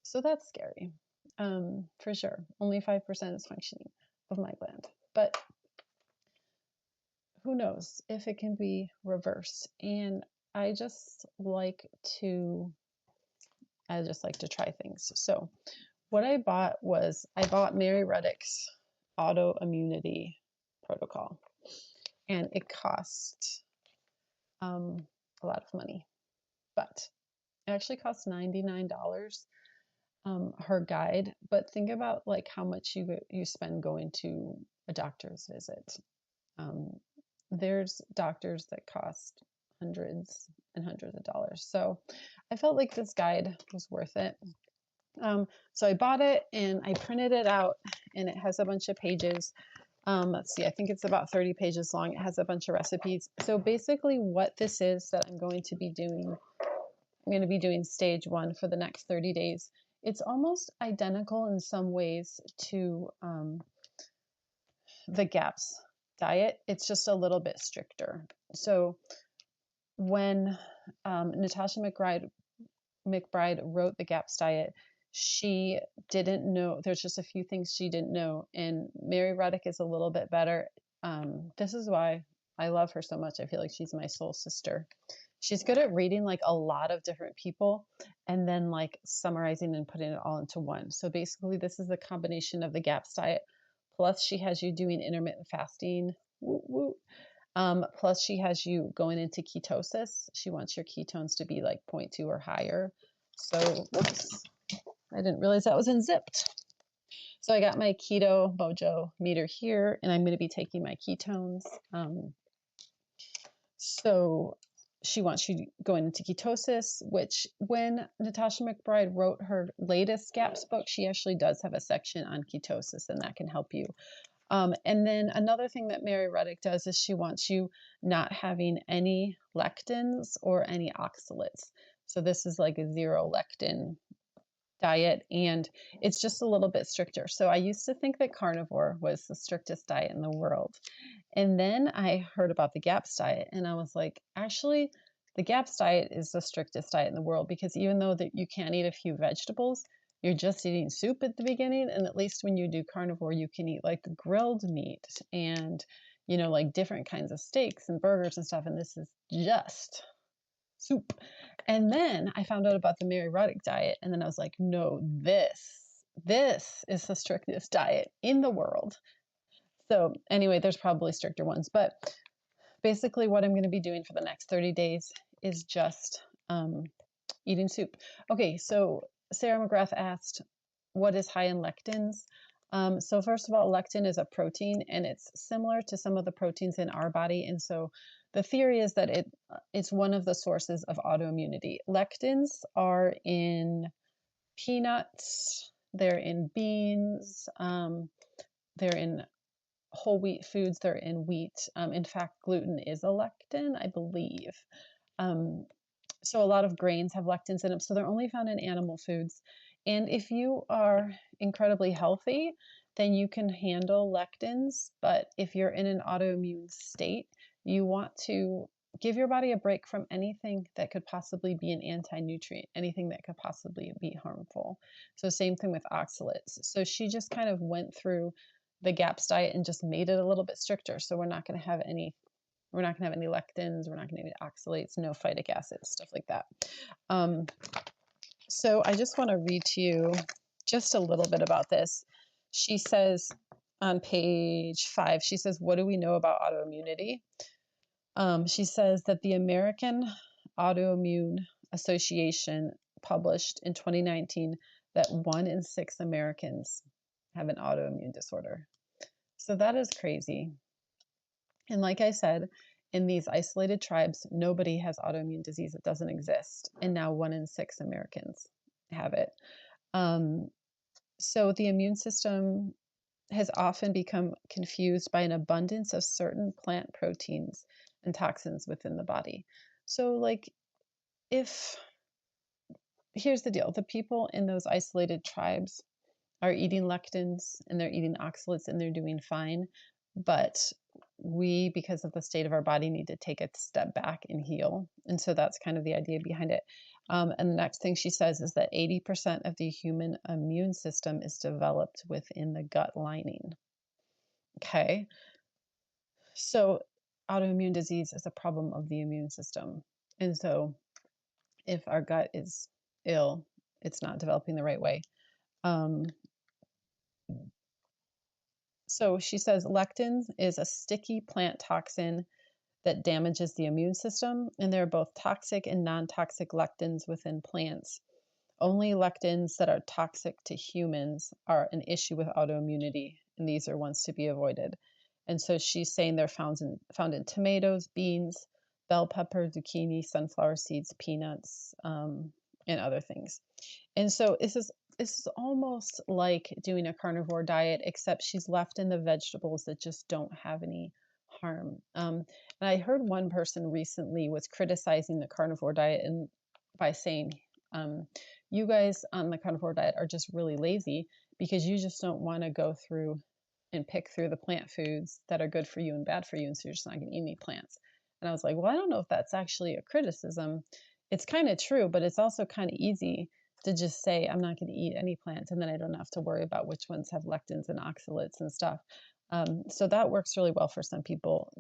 So that's scary, for sure. Only 5% is functioning of my gland. But who knows if it can be reversed. And I just like to try things. So what I bought was Mary Reddick's Autoimmunity protocol, and it cost a lot of money, but it actually cost $99. Her guide, but think about like how much you spend going to a doctor's visit. Um, there's doctors that cost hundreds and hundreds of dollars. So I felt like this guide was worth it. So I bought it and I printed it out, and it has a bunch of pages. Let's see, I think it's about 30 pages long. It has a bunch of recipes. So basically what this is that I'm going to be doing stage 1 for the next 30 days. It's almost identical in some ways to the GAPS diet. It's just a little bit stricter. So when Natasha McBride wrote the GAPS diet, she didn't know, there's just a few things she didn't know. And Mary Reddick is a little bit better. This is why I love her so much. I feel like she's my soul sister. She's good at reading like a lot of different people and then like summarizing and putting it all into one. So basically this is the combination of the GAPS diet, plus she has you doing intermittent fasting. Woo, woo. Plus she has you going into ketosis. She wants your ketones to be like 0.2 or higher. So, whoops, I didn't realize that was unzipped. So I got my Keto Mojo meter here, and I'm going to be taking my ketones. So she wants you going into ketosis, which when Natasha McBride wrote her latest GAPS book, she actually does have a section on ketosis, and that can help you. And then another thing that Mary Reddick does is she wants you not having any lectins or any oxalates. So this is like a 0 lectin diet, and it's just a little bit stricter. So I used to think that carnivore was the strictest diet in the world. And then I heard about the GAPS diet, and I was like, actually, the GAPS diet is the strictest diet in the world, because even though that you can't eat a few vegetables, you're just eating soup at the beginning. And at least when you do carnivore, you can eat like grilled meat and, like different kinds of steaks and burgers and stuff. And this is just soup. And then I found out about the Mary Reddick diet, and then I was like, no, this is the strictest diet in the world. So anyway, there's probably stricter ones, but basically what I'm going to be doing for the next 30 days is just eating soup. Okay, so Sarah McGrath asked, what is high in lectins? So first of all, lectin is a protein, and it's similar to some of the proteins in our body. And so the theory is that it's one of the sources of autoimmunity. Lectins are in peanuts, they're in beans, they're in whole wheat foods, they're in wheat. In fact, gluten is a lectin, I believe. So a lot of grains have lectins in them. So they're only found in animal foods. And if you are incredibly healthy, then you can handle lectins. But if you're in an autoimmune state, you want to give your body a break from anything that could possibly be an anti-nutrient, anything that could possibly be harmful. So same thing with oxalates. So she just kind of went through the GAPS diet and just made it a little bit stricter. So we're not going to have any lectins, we're not going to have any oxalates, no phytic acids, stuff like that. So I just want to read to you just a little bit about this. She says on page 5, she says, what do we know about autoimmunity? She says that the American Autoimmune Association published in 2019 that 1 in 6 Americans have an autoimmune disorder. So that is crazy. And like I said, in these isolated tribes, nobody has autoimmune disease. It doesn't exist. And now 1 in 6 Americans have it. So the immune system has often become confused by an abundance of certain plant proteins and toxins within the body. So like if here's the deal. The people in those isolated tribes are eating lectins and they're eating oxalates and they're doing fine. But we, because of the state of our body, need to take a step back and heal. And so that's kind of the idea behind it. And the next thing she says is that 80% of the human immune system is developed within the gut lining. Okay. So autoimmune disease is a problem of the immune system. And so if our gut is ill, it's not developing the right way. So she says lectins is a sticky plant toxin that damages the immune system, and there are both toxic and non-toxic lectins within plants. Only lectins that are toxic to humans are an issue with autoimmunity, and these are ones to be avoided. And so she's saying they're found in tomatoes, beans, bell pepper, zucchini, sunflower seeds, peanuts, and other things. And so this is almost like doing a carnivore diet, except she's left in the vegetables that just don't have any harm. And I heard one person recently was criticizing the carnivore diet and by saying, you guys on the carnivore diet are just really lazy because you just don't want to go through and pick through the plant foods that are good for you and bad for you, and so you're just not going to eat any plants. And I was like, well, I don't know if that's actually a criticism. It's kind of true, but it's also kind of easy to just say I'm not going to eat any plants, and then I don't have to worry about which ones have lectins and oxalates and stuff. So that works really well for some people.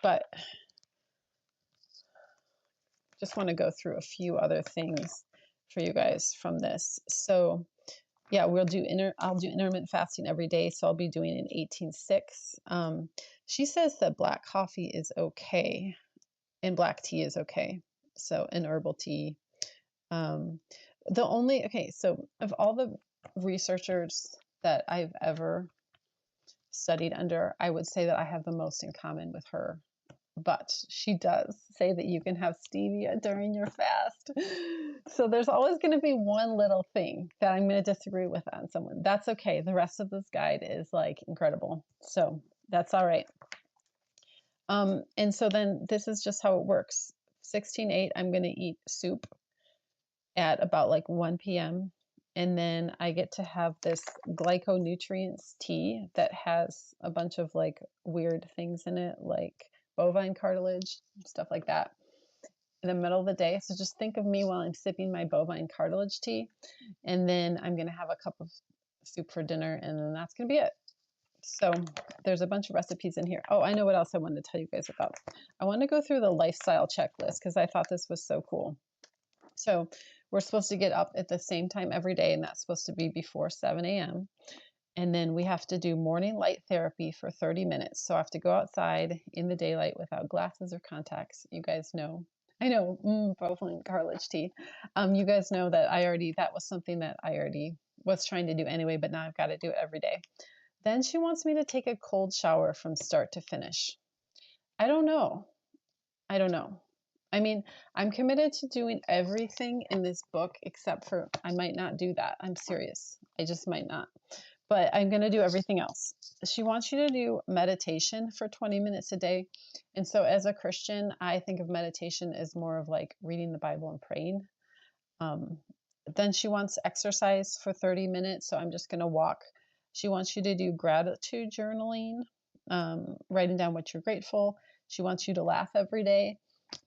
But just want to go through a few other things for you guys from this. So yeah, I'll do intermittent fasting every day. So I'll be doing an 18-6. She says that black coffee is okay and black tea is okay. So an herbal tea. So of all the researchers that I've ever studied under, I would say that I have the most in common with her. But she does say that you can have stevia during your fast. So there's always going to be one little thing that I'm going to disagree with on someone. That's okay. The rest of this guide is like incredible. So that's all right. And so then this is just how it works. 16/8, I'm going to eat soup at about like 1 p.m. And then I get to have this glyconutrients tea that has a bunch of like weird things in it, like bovine cartilage, stuff like that, in the middle of the day. So just think of me while I'm sipping my bovine cartilage tea. And then I'm going to have a cup of soup for dinner, and then that's going to be it. So there's a bunch of recipes in here. Oh, I know what else I wanted to tell you guys about. I want to go through the lifestyle checklist because I thought this was so cool. So we're supposed to get up at the same time every day, and that's supposed to be before 7 a.m. And then we have to do morning light therapy for 30 minutes. So I have to go outside in the daylight without glasses or contacts. You guys know, I know, bovine cartilage tea. You guys know that that was something that I already was trying to do anyway, but now I've got to do it every day. Then she wants me to take a cold shower from start to finish. I don't know. I mean, I'm committed to doing everything in this book except for I might not do that. I'm serious. I just might not. But I'm going to do everything else. She wants you to do meditation for 20 minutes a day. And so as a Christian, I think of meditation as more of like reading the Bible and praying. Then she wants exercise for 30 minutes. So I'm just going to walk. She wants you to do gratitude journaling, writing down what you're grateful. She wants you to laugh every day.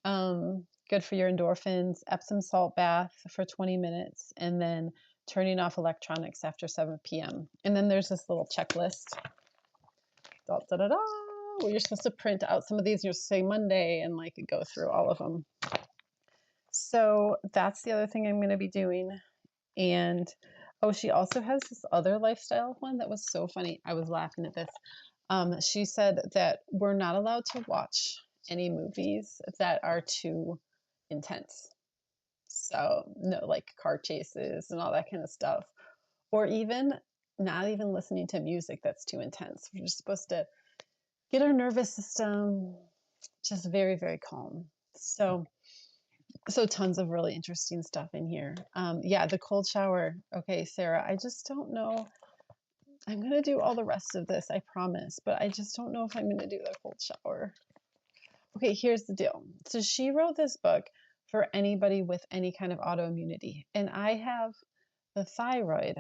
Good for your endorphins. Epsom salt bath for 20 minutes, and then turning off electronics after 7 p.m. And then there's this little checklist. Da, da, da, da, where you're supposed to print out some of these. You'll say Monday and like go through all of them. So that's the other thing I'm going to be doing. And oh, she also has this other lifestyle one that was so funny. I was laughing at this. She said that we're not allowed to watch any movies that are too intense. So no, like car chases and all that kind of stuff, or even not even listening to music that's too intense. We're just supposed to get our nervous system just very, very calm. So tons of really interesting stuff in here. Yeah, the cold shower. Okay, Sarah, I just don't know. I'm going to do all the rest of this, I promise, but I just don't know if I'm going to do the cold shower. Okay, here's the deal. So she wrote this book for anybody with any kind of autoimmunity. And I have the thyroid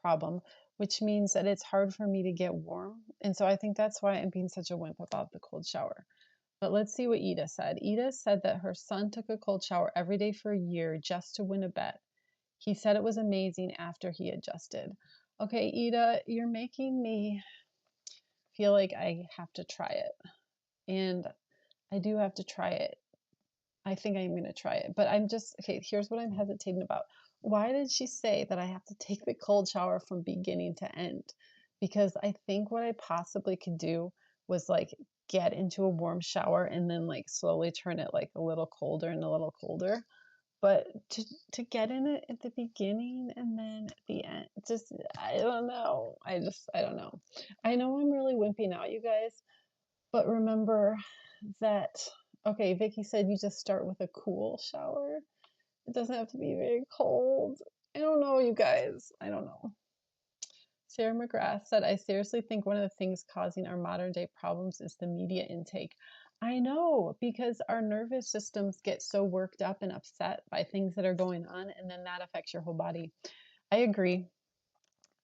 problem, which means that it's hard for me to get warm. And so I think that's why I'm being such a wimp about the cold shower. But let's see what Ida said. Ida said that her son took a cold shower every day for a year just to win a bet. He said it was amazing after he adjusted. Okay, Ida, you're making me feel like I have to try it. And I do have to try it. I think I'm going to try it. But I'm just, okay, here's what I'm hesitating about. Why did she say that I have to take the cold shower from beginning to end? Because I think what I possibly could do was like get into a warm shower and then like slowly turn it like a little colder and a little colder. But to get in it at the beginning and then at the end, just I don't know. I don't know. I know I'm really wimping out, you guys, but remember that, okay, Vicky said you just start with a cool shower. It doesn't have to be very cold. I don't know, you guys. I don't know. Sarah McGrath said, I seriously think one of the things causing our modern day problems is the media intake. I know, because our nervous systems get so worked up and upset by things that are going on, and then that affects your whole body. I agree.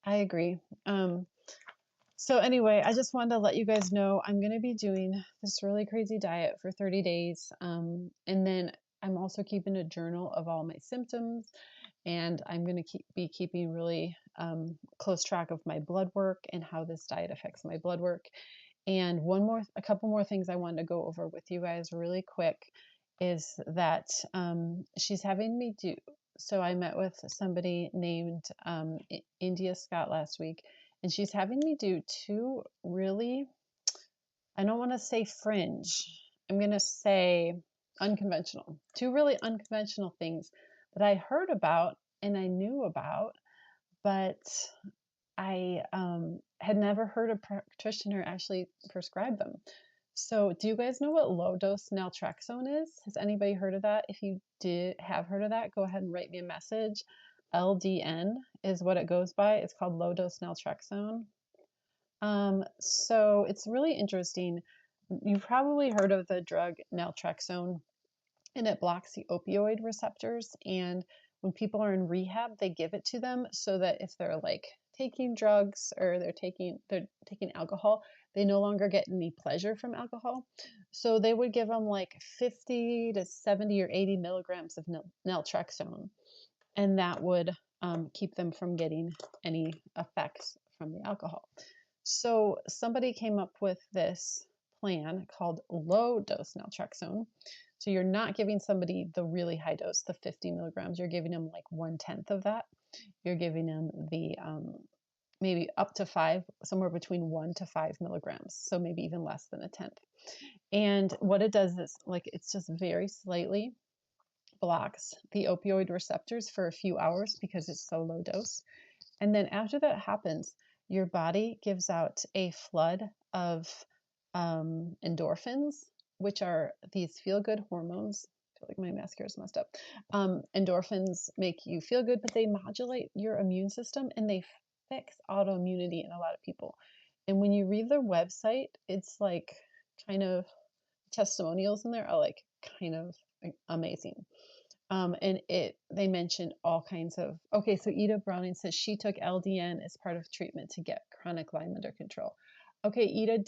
I agree. So anyway, I just wanted to let you guys know I'm going to be doing this really crazy diet for 30 days. And then I'm also keeping a journal of all my symptoms, and I'm going to be keeping really close track of my blood work and how this diet affects my blood work. And a couple more things I wanted to go over with you guys really quick is that she's having me do. So I met with somebody named India Scott last week, and she's having me do two really, I don't want to say fringe, I'm going to say unconventional, two really unconventional things that I heard about and I knew about, but I had never heard a practitioner actually prescribe them. So do you guys know what low dose naltrexone is? Has anybody heard of that? If you have heard of that, go ahead and write me a message. LDN is what it goes by. It's called low dose naltrexone. So it's really interesting. You've probably heard of the drug naltrexone, and it blocks the opioid receptors. And when people are in rehab, they give it to them so that if they're like taking drugs or they're taking alcohol, they no longer get any pleasure from alcohol. So they would give them like 50 to 70 or 80 milligrams of naltrexone, and that would keep them from getting any effects from the alcohol. So somebody came up with this plan called low dose naltrexone. So you're not giving somebody the really high dose, the 50 milligrams. You're giving them like 1/10 of that. You're giving them the maybe up to 5, somewhere between 1 to 5 milligrams. So maybe even less than 1/10. And what it does is like it's just very slightly blocks the opioid receptors for a few hours because it's so low dose. And then after that happens, your body gives out a flood of endorphins, which are these feel-good hormones. I feel like my mascara is messed up. Endorphins make you feel good, but they modulate your immune system and they fix autoimmunity in a lot of people. And when you read their website, it's like kind of testimonials in there are like kind of amazing. And they mention all kinds of, okay, so Ida Browning says she took LDN as part of treatment to get chronic Lyme under control. Okay, Ida,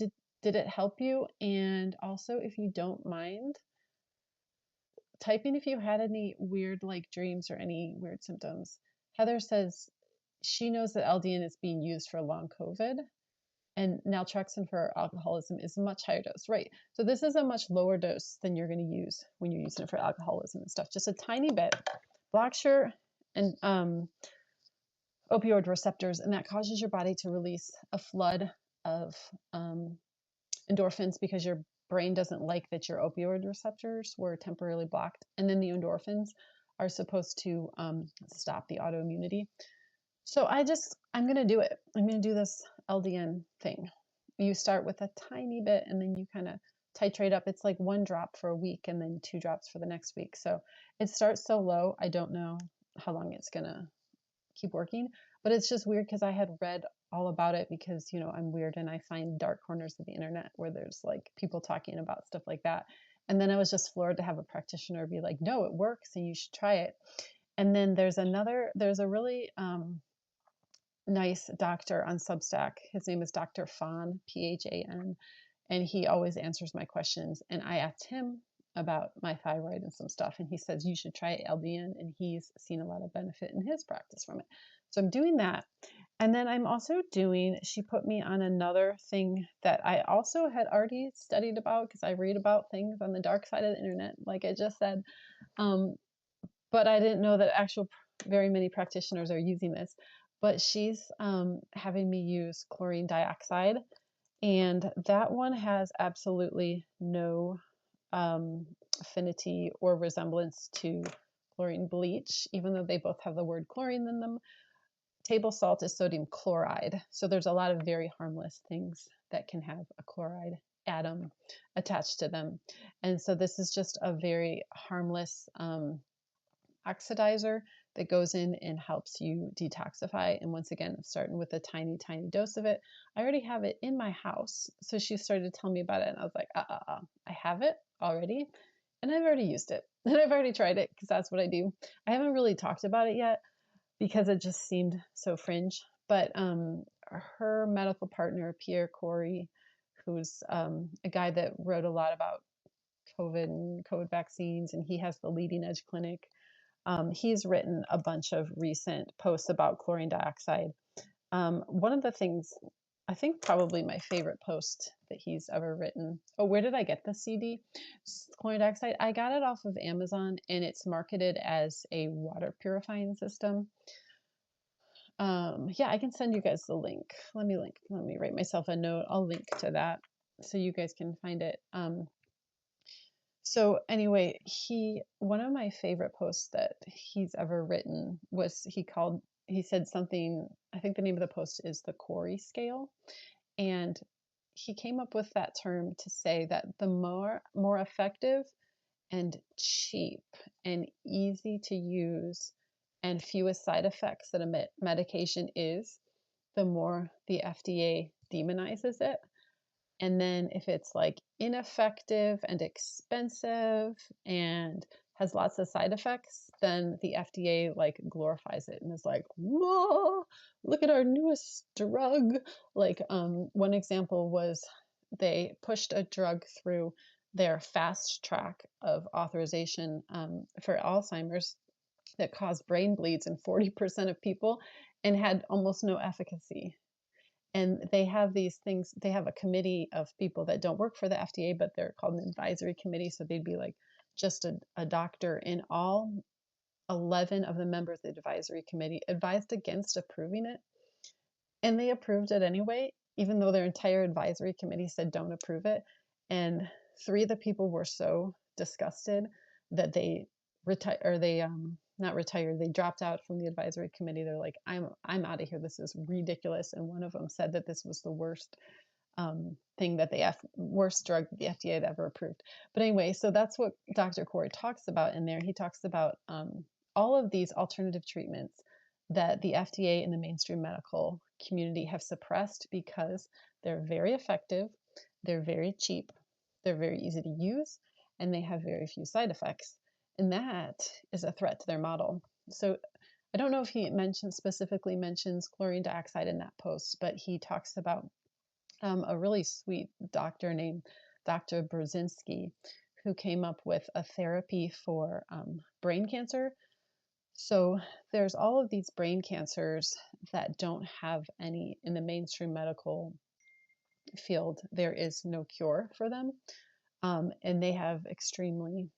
did it help you? And also, if you don't mind, typing if you had any weird like dreams or any weird symptoms. Heather says she knows that LDN is being used for long COVID, and naltrexone for alcoholism is a much higher dose, right? So this is a much lower dose than you're going to use when you're using it for alcoholism and stuff. Just a tiny bit, blocks your and opioid receptors, and that causes your body to release a flood of endorphins because your brain doesn't like that your opioid receptors were temporarily blocked, and then the endorphins are supposed to stop the autoimmunity. So I'm going to do it. I'm going to do this LDN thing. You start with a tiny bit and then you kind of titrate up. It's like 1 drop for a week and then 2 drops for the next week. So it starts so low. I don't know how long it's going to keep working, but it's just weird because I had read all about it because, you know, I'm weird and I find dark corners of the internet where there's like people talking about stuff like that. And then I was just floored to have a practitioner be like, no, it works and you should try it. And then there's a really nice doctor on Substack. His name is Dr. Phan, Phan, and he always answers my questions. And I asked him about my thyroid and some stuff, and he says you should try LDN, and he's seen a lot of benefit in his practice from it. So I'm doing that. And then I'm also doing, she put me on another thing that I also had already studied about because I read about things on the dark side of the internet, like I just said. But I didn't know that very many practitioners are using this. But she's having me use chlorine dioxide, and that one has absolutely no affinity or resemblance to chlorine bleach, even though they both have the word chlorine in them. Table salt is sodium chloride. So there's a lot of very harmless things that can have a chloride atom attached to them. And so this is just a very harmless oxidizer that goes in and helps you detoxify. And once again, starting with a tiny, tiny dose of it. I already have it in my house. So she started to tell me about it, and I was like, I have it already, and I've already used it, and I've already tried it because that's what I do. I haven't really talked about it yet because it just seemed so fringe. But her medical partner, Pierre Corey, who's a guy that wrote a lot about COVID and COVID vaccines, and he has the Leading Edge Clinic. He's written a bunch of recent posts about chlorine dioxide. One of the things, I think probably my favorite post that he's ever written. Oh, where did I get the CD? Chlorine dioxide. I got it off of Amazon, and it's marketed as a water purifying system. Yeah, I can send you guys the link. Let me write myself a note. I'll link to that so you guys can find it. So anyway, one of my favorite posts that he's ever written was he said something, I think the name of the post is the Corey scale. And he came up with that term to say that the more effective and cheap and easy to use and fewest side effects that a medication is, the more the FDA demonizes it. And then if it's like ineffective and expensive and has lots of side effects, then the FDA like glorifies it and is like, whoa, look at our newest drug. Like one example was they pushed a drug through their fast track of authorization for Alzheimer's that caused brain bleeds in 40% of people and had almost no efficacy. And they have these things, they have a committee of people that don't work for the FDA, but they're called an advisory committee. So they'd be like just a doctor, and all 11 of the members of the advisory committee advised against approving it. And they approved it anyway, even though their entire advisory committee said don't approve it. And 3 of the people were so disgusted that they not retired, they dropped out from the advisory committee. They're like, I'm out of here, this is ridiculous. And one of them said that this was the worst thing that worst drug the FDA had ever approved. But anyway, so that's what Dr. Corey talks about in there. He talks about all of these alternative treatments that the FDA and the mainstream medical community have suppressed because they're very effective, they're very cheap, they're very easy to use, and they have very few side effects. And that is a threat to their model. So I don't know if he specifically mentions chlorine dioxide in that post, but he talks about a really sweet doctor named Dr. Brzezinski, who came up with a therapy for brain cancer. So there's all of these brain cancers that don't have any, in the mainstream medical field, there is no cure for them. And they have extremely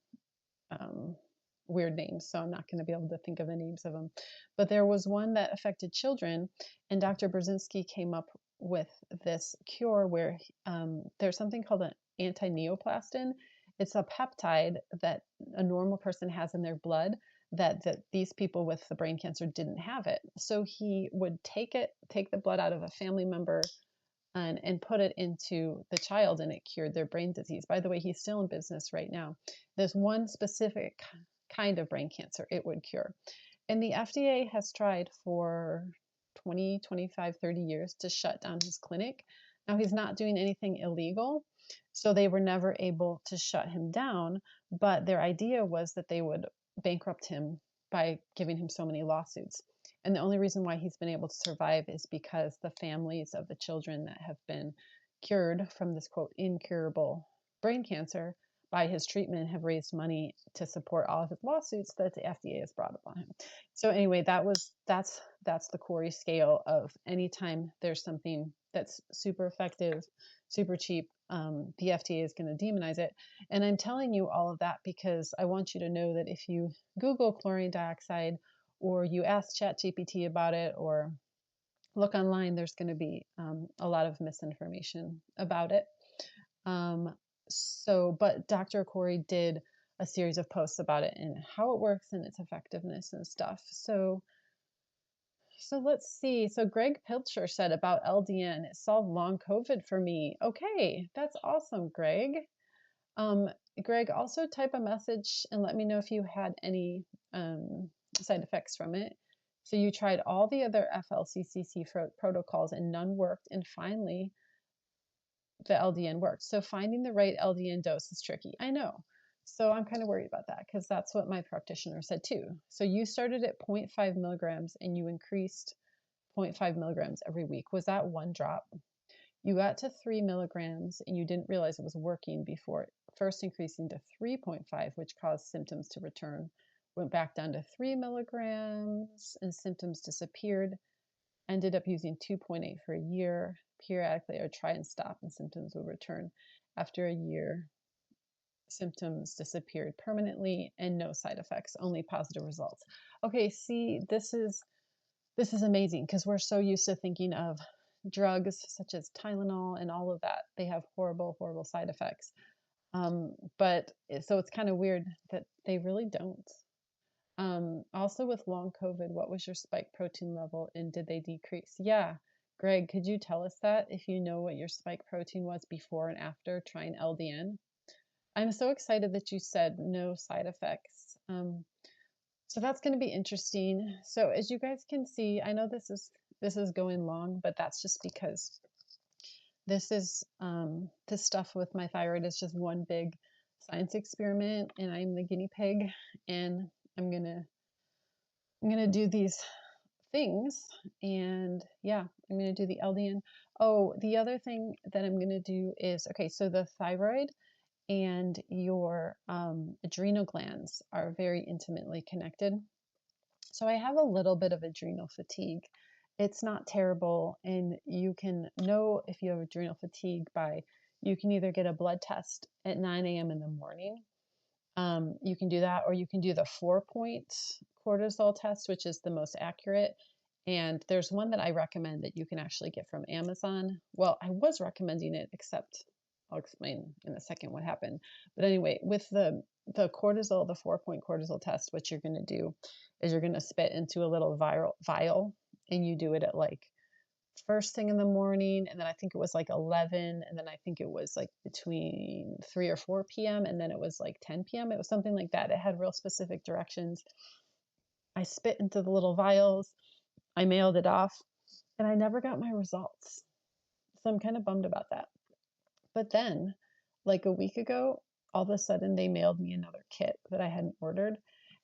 weird names, so I'm not going to be able to think of the names of them. But there was one that affected children, and Dr. Brzezinski came up with this cure where there's something called an anti-neoplastin. It's a peptide that a normal person has in their blood that these people with the brain cancer didn't have it. So he would take the blood out of a family member and put it into the child, and it cured their brain disease. By the way, he's still in business right now. There's one specific kind of brain cancer it would cure. And the FDA has tried for 20, 25, 30 years to shut down his clinic. Now, he's not doing anything illegal, So they were never able to shut him down, but their idea was that they would bankrupt him by giving him so many lawsuits. And the only reason why he's been able to survive is because the families of the children that have been cured from this quote incurable brain cancer by his treatment have raised money to support all of his lawsuits that the FDA has brought upon him. So anyway, that's the Corey scale of anytime there's something that's super effective, super cheap, the FDA is going to demonize it. And I'm telling you all of that because I want you to know that if you Google chlorine dioxide or you ask ChatGPT about it or look online, there's going to be a lot of misinformation about it. But Dr. Corey did a series of posts about it and how it works and its effectiveness and stuff. So let's see. So Greg Pilcher said about LDN, it solved long COVID for me. Okay, that's awesome, Greg. Greg, also type a message and let me know if you had any side effects from it. So you tried all the other FLCCC protocols and none worked. And finally, the LDN worked. So finding the right LDN dose is tricky. I know. So I'm kind of worried about that because that's what my practitioner said too. So you started at 0.5 milligrams and you increased 0.5 milligrams every week. Was that one drop? You got to 3 milligrams and you didn't realize it was working before first increasing to 3.5, which caused symptoms to return. Went back down to 3 milligrams and symptoms disappeared. Ended up using 2.8 for a year. Periodically, I would try and stop and symptoms would return. After a year, symptoms disappeared permanently and no side effects, only positive results. Okay, see, this is amazing because we're so used to thinking of drugs such as Tylenol and all of that. They have horrible, horrible side effects. So it's kind of weird that they really don't. Also with long COVID, what was your spike protein level and did they decrease? Yeah. Greg, could you tell us that if you know what your spike protein was before and after trying LDN? I'm so excited that you said no side effects. So that's going to be interesting. So as you guys can see, I know this is going long, but that's just because this stuff with my thyroid is just one big science experiment, and I'm the guinea pig, and I'm gonna do these things, and yeah, I'm gonna do the LDN. Oh, the other thing that I'm gonna do is okay. So the thyroid and your adrenal glands are very intimately connected. So I have a little bit of adrenal fatigue. It's not terrible, and you can know if you have adrenal fatigue by you can either get a blood test at 9 a.m. in the morning. You can do that, or you can do the 4-point cortisol test, which is the most accurate. And there's one that I recommend that you can actually get from Amazon. Well, I was recommending it, except I'll explain in a second what happened. But anyway, with the cortisol, the 4-point cortisol test, what you're going to do is you're going to spit into a little vial, and you do it at like first thing in the morning, and then I think it was like 11, and then I think it was like between 3 or 4 p.m., and then it was like 10 p.m. It was something like that. It had real specific directions. I spit into the little vials. I mailed it off, and I never got my results. So I'm kind of bummed about that. But then, like a week ago, all of a sudden they mailed me another kit that I hadn't ordered.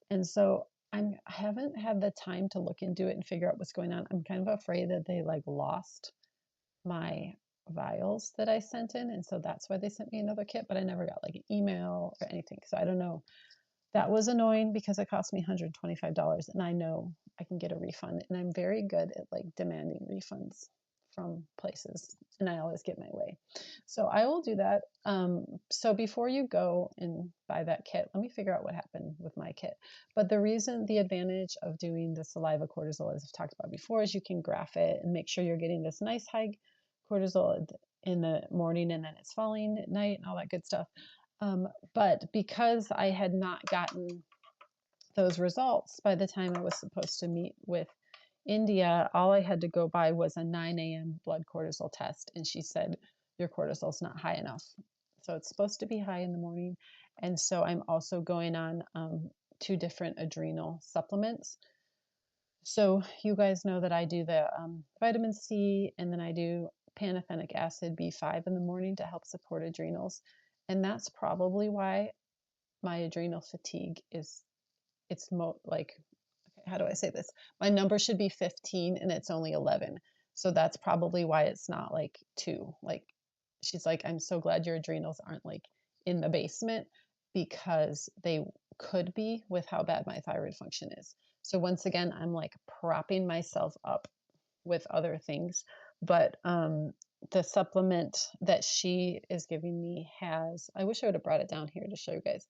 And so I haven't had the time to look into it and figure out what's going on. I'm kind of afraid that they like lost my vials that I sent in. And so that's why they sent me another kit, but I never got like an email or anything. So I don't know. That was annoying because it cost me $125 and I know I can get a refund, and I'm very good at like demanding refunds from places, and I always get my way. So I will do that. So before you go and buy that kit, let me figure out what happened with my kit. But the advantage of doing the saliva cortisol, as I've talked about before, is you can graph it and make sure you're getting this nice high cortisol in the morning and then it's falling at night and all that good stuff. But because I had not gotten those results by the time I was supposed to meet with India, all I had to go by was a 9 a.m. blood cortisol test. And she said, your cortisol's not high enough. So it's supposed to be high in the morning. And so I'm also going on 2 different adrenal supplements. So you guys know that I do the vitamin C, and then I do pantothenic acid B5 in the morning to help support adrenals. And that's probably why my adrenal fatigue is, like, okay, how do I say this? My number should be 15 and it's only 11. So that's probably why it's not like 2. Like, she's like, I'm so glad your adrenals aren't like in the basement, because they could be with how bad my thyroid function is. So once again, I'm like propping myself up with other things. But the supplement that she is giving me has, I wish I would have brought it down here to show you guys.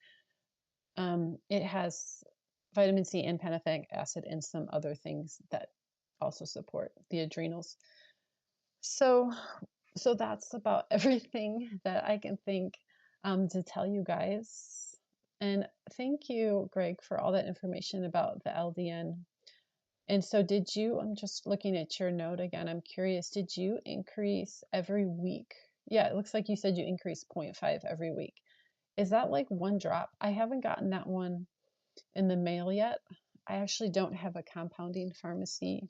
It has vitamin C and pantothenic acid and some other things that also support the adrenals. So, so that's about everything that I can think to tell you guys. And thank you, Greg, for all that information about the LDN. And so did you, I'm just looking at your note again, I'm curious, did you increase every week? Yeah, it looks like you said you increased 0.5 every week. Is that like one drop? I haven't gotten that one in the mail yet. I actually don't have a compounding pharmacy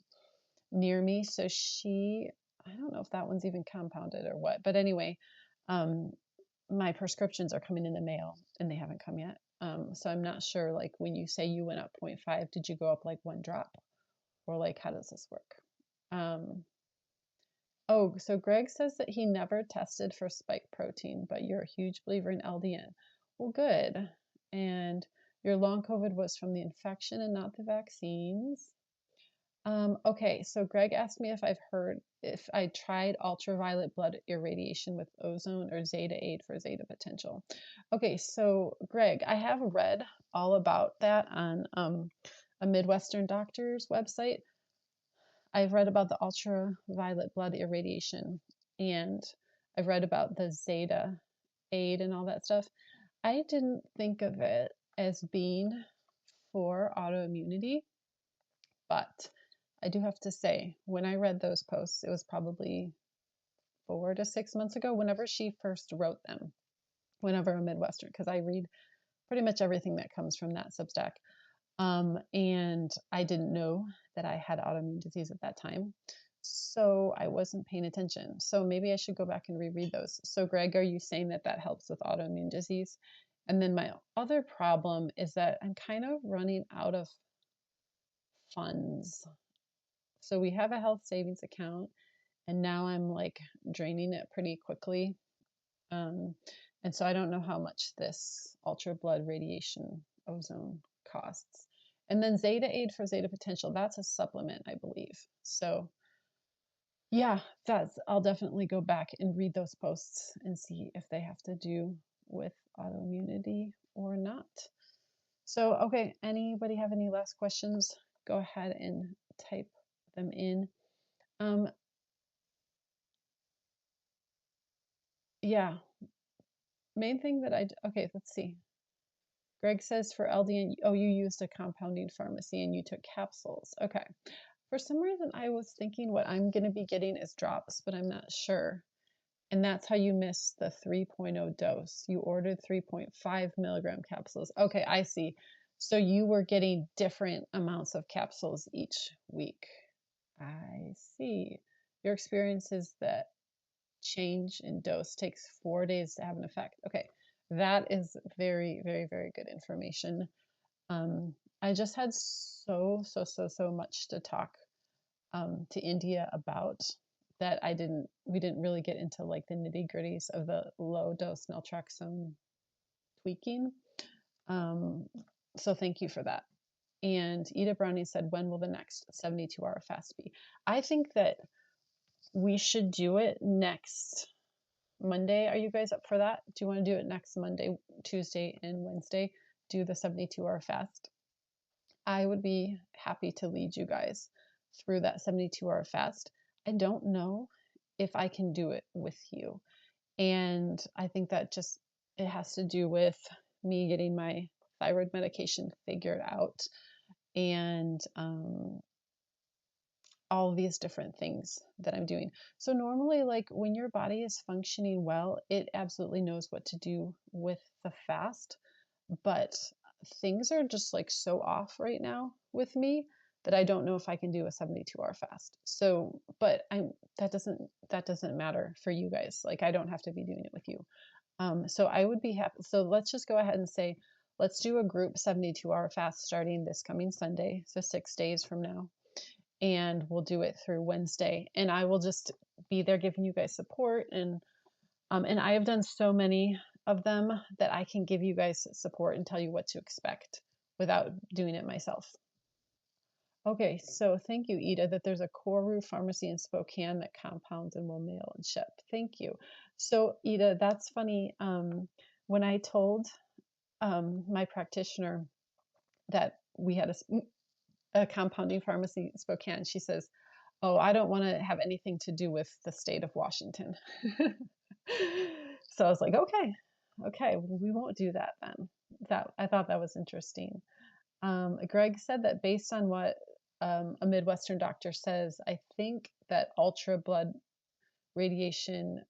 near me. So I don't know if that one's even compounded or what. But anyway, my prescriptions are coming in the mail and they haven't come yet. So I'm not sure, like when you say you went up 0.5, did you go up like one drop? Or like, how does this work? Oh, so Greg says that he never tested for spike protein, but you're a huge believer in LDN. Well, good. And your long COVID was from the infection and not the vaccines. Okay, so Greg asked me if I tried ultraviolet blood irradiation with ozone or zeta aid for zeta potential. Okay, so Greg, I have read all about that on a Midwestern doctor's website. I've read about the ultraviolet blood irradiation, and I've read about the zeta aid and all that stuff. I didn't think of it as being for autoimmunity, but I do have to say, when I read those posts, it was probably 4 to 6 months ago, whenever she first wrote them, whenever a Midwestern, because I read pretty much everything that comes from that Substack. And I didn't know that I had autoimmune disease at that time. So I wasn't paying attention. So maybe I should go back and reread those. So Greg, are you saying that that helps with autoimmune disease? And then my other problem is that I'm kind of running out of funds. So we have a health savings account and now I'm like draining it pretty quickly. And so I don't know how much this ultra blood radiation ozone costs. And then Zeta Aid for Zeta Potential, that's a supplement, I believe. So yeah, I'll definitely go back and read those posts and see if they have to do with autoimmunity or not. So, okay, anybody have any last questions? Go ahead and type them in. Yeah, main thing that okay, let's see. Greg says for LDN, oh, you used a compounding pharmacy and you took capsules. Okay. For some reason, I was thinking what I'm going to be getting is drops, but I'm not sure. And that's how you missed the 3.0 dose. You ordered 3.5 milligram capsules. Okay, I see. So you were getting different amounts of capsules each week. I see. Your experience is that change in dose takes 4 days to have an effect. Okay, that is very, very, very good information. I just had so much to talk to India about that we didn't really get into like the nitty gritties of the low dose naltrexone tweaking. So thank you for that. And Ida Browning said, when will the next 72-hour fast be? I think that we should do it next Monday. Are you guys up for that? Do you want to do it next Monday, Tuesday, and Wednesday? Do the 72-hour fast? I would be happy to lead you guys through that 72-hour fast. I don't know if I can do it with you. And I think that it has to do with me getting my thyroid medication figured out and all of these different things that I'm doing. So normally, like when your body is functioning well, it absolutely knows what to do with the fast. But things are just like so off right now with me that I don't know if I can do a 72-hour fast. So, but that doesn't matter for you guys. Like, I don't have to be doing it with you. So I would be happy. So let's just go ahead and say, let's do a group 72-hour fast starting this coming Sunday. So 6 days from now. And we'll do it through Wednesday. And I will just be there giving you guys support. And I have done so many of them that I can give you guys support and tell you what to expect without doing it myself. Okay, so thank you, Ida, that there's a Koru pharmacy in Spokane that compounds and will mail and ship. Thank you. So, Ida, that's funny. When I told my practitioner that we had a compounding pharmacy in Spokane, she says, "Oh, I don't want to have anything to do with the state of Washington." So I was like, okay, we won't do that then. I thought that was interesting. Greg said that based on what a Midwestern doctor says, I think that ultra blood radiation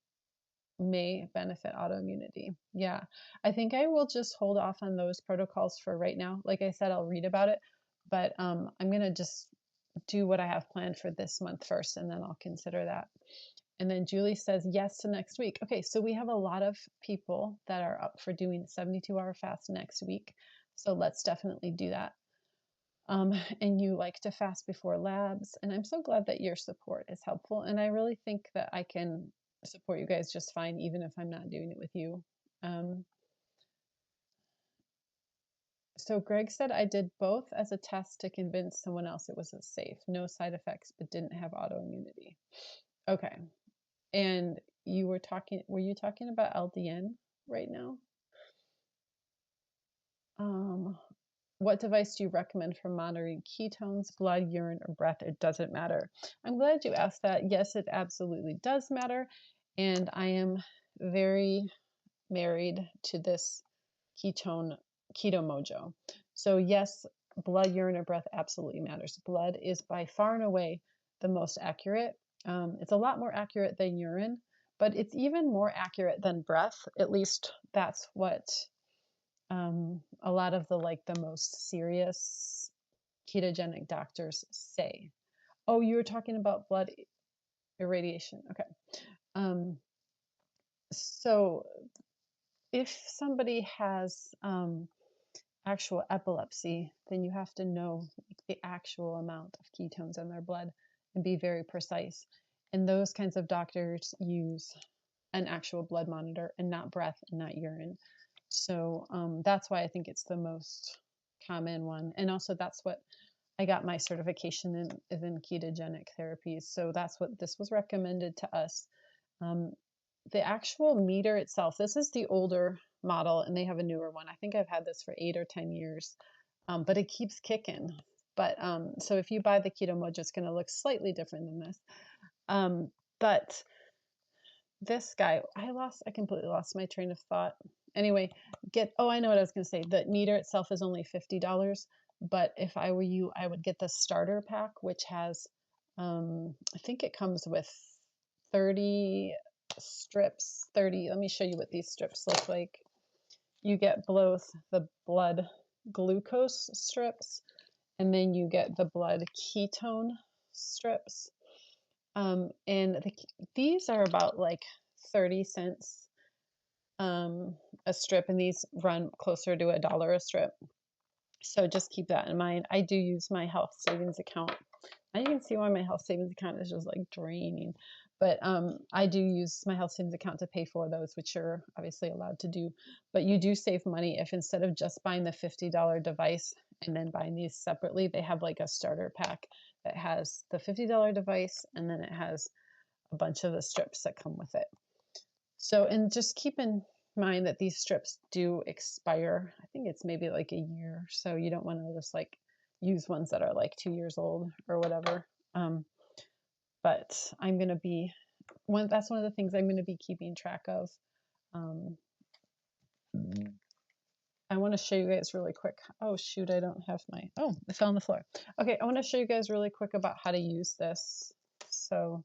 may benefit autoimmunity. Yeah, I think I will just hold off on those protocols for right now. Like I said, I'll read about it, but I'm going to just do what I have planned for this month first, and then I'll consider that. And then Julie says yes to next week. Okay, so we have a lot of people that are up for doing 72-hour fast next week. So let's definitely do that. And you like to fast before labs. And I'm so glad that your support is helpful. And I really think that I can support you guys just fine, even if I'm not doing it with you. So Greg said I did both as a test to convince someone else it was safe. No side effects, but didn't have autoimmunity. Okay. And were you talking about LDN right now? What device do you recommend for monitoring ketones, blood, urine, or breath? It doesn't matter. I'm glad you asked that. Yes, it absolutely does matter. And I am very married to this keto mojo. So yes, blood, urine, or breath absolutely matters. Blood is by far and away the most accurate. It's a lot more accurate than urine, but it's even more accurate than breath. At least that's what a lot of the most serious ketogenic doctors say. Oh, you were talking about blood irradiation. Okay. So if somebody has actual epilepsy, then you have to know the actual amount of ketones in their blood and be very precise. And those kinds of doctors use an actual blood monitor and not breath and not urine. So that's why I think it's the most common one. And also that's what I got my certification in ketogenic therapies. So that's what this was recommended to us. The actual meter itself, this is the older model and they have a newer one. I think I've had this for 8 or 10 years, but it keeps kicking. But so if you buy the Keto Mojo, it's going to look slightly different than this. But this guy, I completely lost my train of thought. Anyway, I know what I was going to say. The meter itself is only $50, but if I were you, I would get the starter pack, which has, I think it comes with 30 strips. Let me show you what these strips look like. You get both the blood glucose strips, and then you get the blood ketone strips. And these are about like 30 cents a strip, and these run closer to $1 a strip. So just keep that in mind. I do use my health savings account. Now you can see why my health savings account is just like draining. But I do use my health savings account to pay for those, which you're obviously allowed to do. But you do save money if instead of just buying the $50 device and then buying these separately, they have like a starter pack that has the $50 device and then it has a bunch of the strips that come with it. So, and just keep in mind that these strips do expire. I think it's maybe like a year. So you don't want to just like use ones that are like 2 years old or whatever. But I'm going to be that's one of the things I'm going to be keeping track of. I want to show you guys really quick. Oh shoot, I don't have it fell on the floor. Okay, I want to show you guys really quick about how to use this. So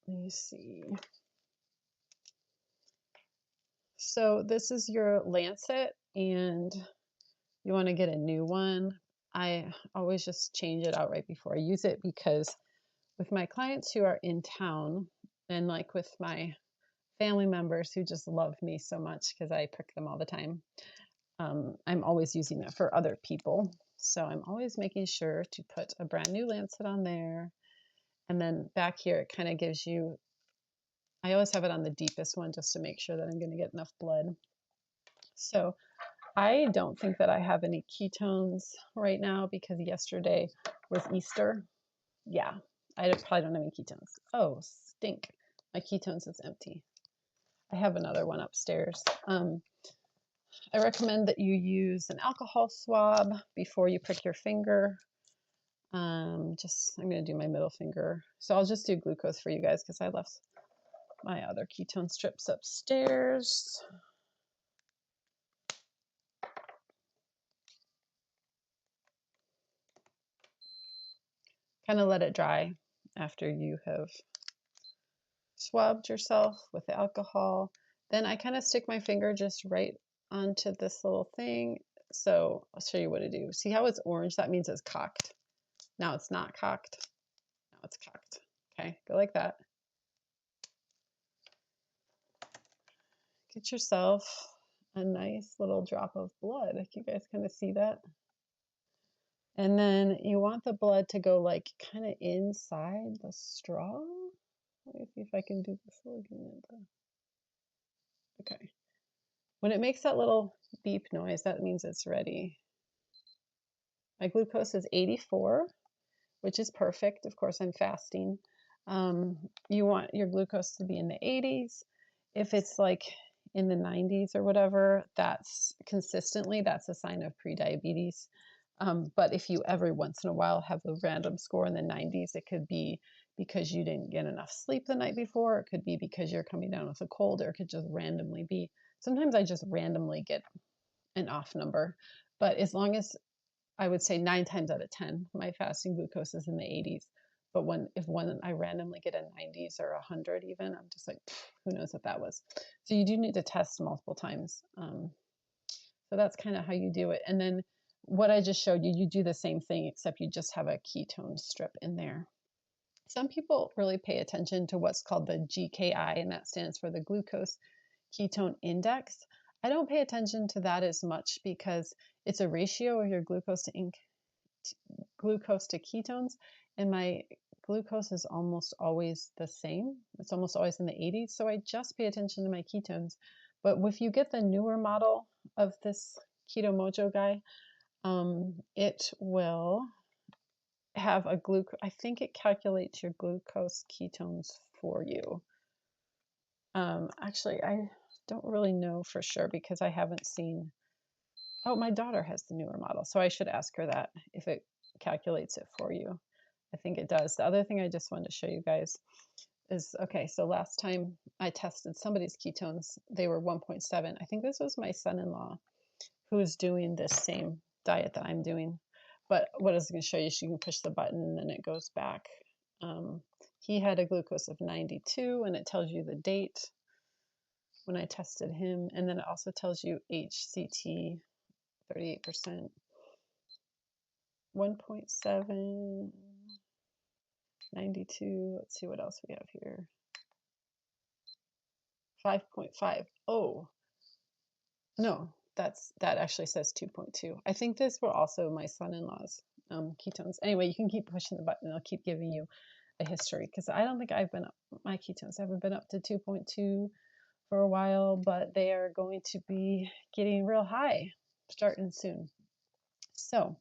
let me see. So this is your Lancet, and you want to get a new one. I always just change it out right before I use it, because with my clients who are in town, and like with my family members who just love me so much because I prick them all the time, I'm always using it for other people. So I'm always making sure to put a brand new lancet on there. And then back here, it kind of gives you, I always have it on the deepest one just to make sure that I'm going to get enough blood. So I don't think that I have any ketones right now because yesterday was Easter. Yeah, I probably don't have any ketones. Oh, stink. My ketones is empty. I have another one upstairs. I recommend that you use an alcohol swab before you prick your finger. I'm going to do my middle finger. So I'll just do glucose for you guys because I left my other ketone strips upstairs. Kind of let it dry after you have swabbed yourself with the alcohol. Then I kind of stick my finger just right onto this little thing. So I'll show you what to do. See how it's orange? That means it's cocked. Now it's not cocked. Now it's cocked. Okay, go like that. Get yourself a nice little drop of blood. Can you guys kind of see that? And then you want the blood to go like kind of inside the straw. Let me see if I can do this again. Okay. When it makes that little beep noise, that means it's ready. My glucose is 84, which is perfect. Of course, I'm fasting. You want your glucose to be in the 80s. If it's like in the 90s or whatever, that's consistently, that's a sign of prediabetes. But if you every once in a while have a random score in the 90s, it could be because you didn't get enough sleep the night before. It could be because you're coming down with a cold, or it could just randomly be. Sometimes I just randomly get an off number. But as long as, I would say 9 times out of 10, my fasting glucose is in the 80s. But if I randomly get a 90s or 100 even, I'm just like, who knows what that was. So you do need to test multiple times. So that's kind of how you do it. And then what I just showed you, you do the same thing, except you just have a ketone strip in there. Some people really pay attention to what's called the GKI, and that stands for the glucose ketone index. I don't pay attention to that as much because it's a ratio of your glucose to ketones, and my glucose is almost always the same. It's almost always in the 80s, so I just pay attention to my ketones. But if you get the newer model of this Keto Mojo guy, it will have a I think it calculates your glucose ketones for you. Actually, I don't really know for sure because I haven't seen. Oh, my daughter has the newer model, so I should ask her that if it calculates it for you. I think it does. The other thing I just wanted to show you guys is, okay, so last time I tested somebody's ketones, they were 1.7. I think this was my son-in-law who is doing this same diet that I'm doing. But what I was going to show you is you can push the button and then it goes back. He had a glucose of 92, and it tells you the date when I tested him. And then it also tells you HCT, 38%, 1.7, 92. Let's see what else we have here. 5.5. Oh, no, that actually says 2.2. I think this were also my son-in-law's ketones. Anyway, you can keep pushing the button. I'll keep giving you a history because I don't think I've been up, my ketones haven't been up to 2.2 for a while, but they are going to be getting real high starting soon. So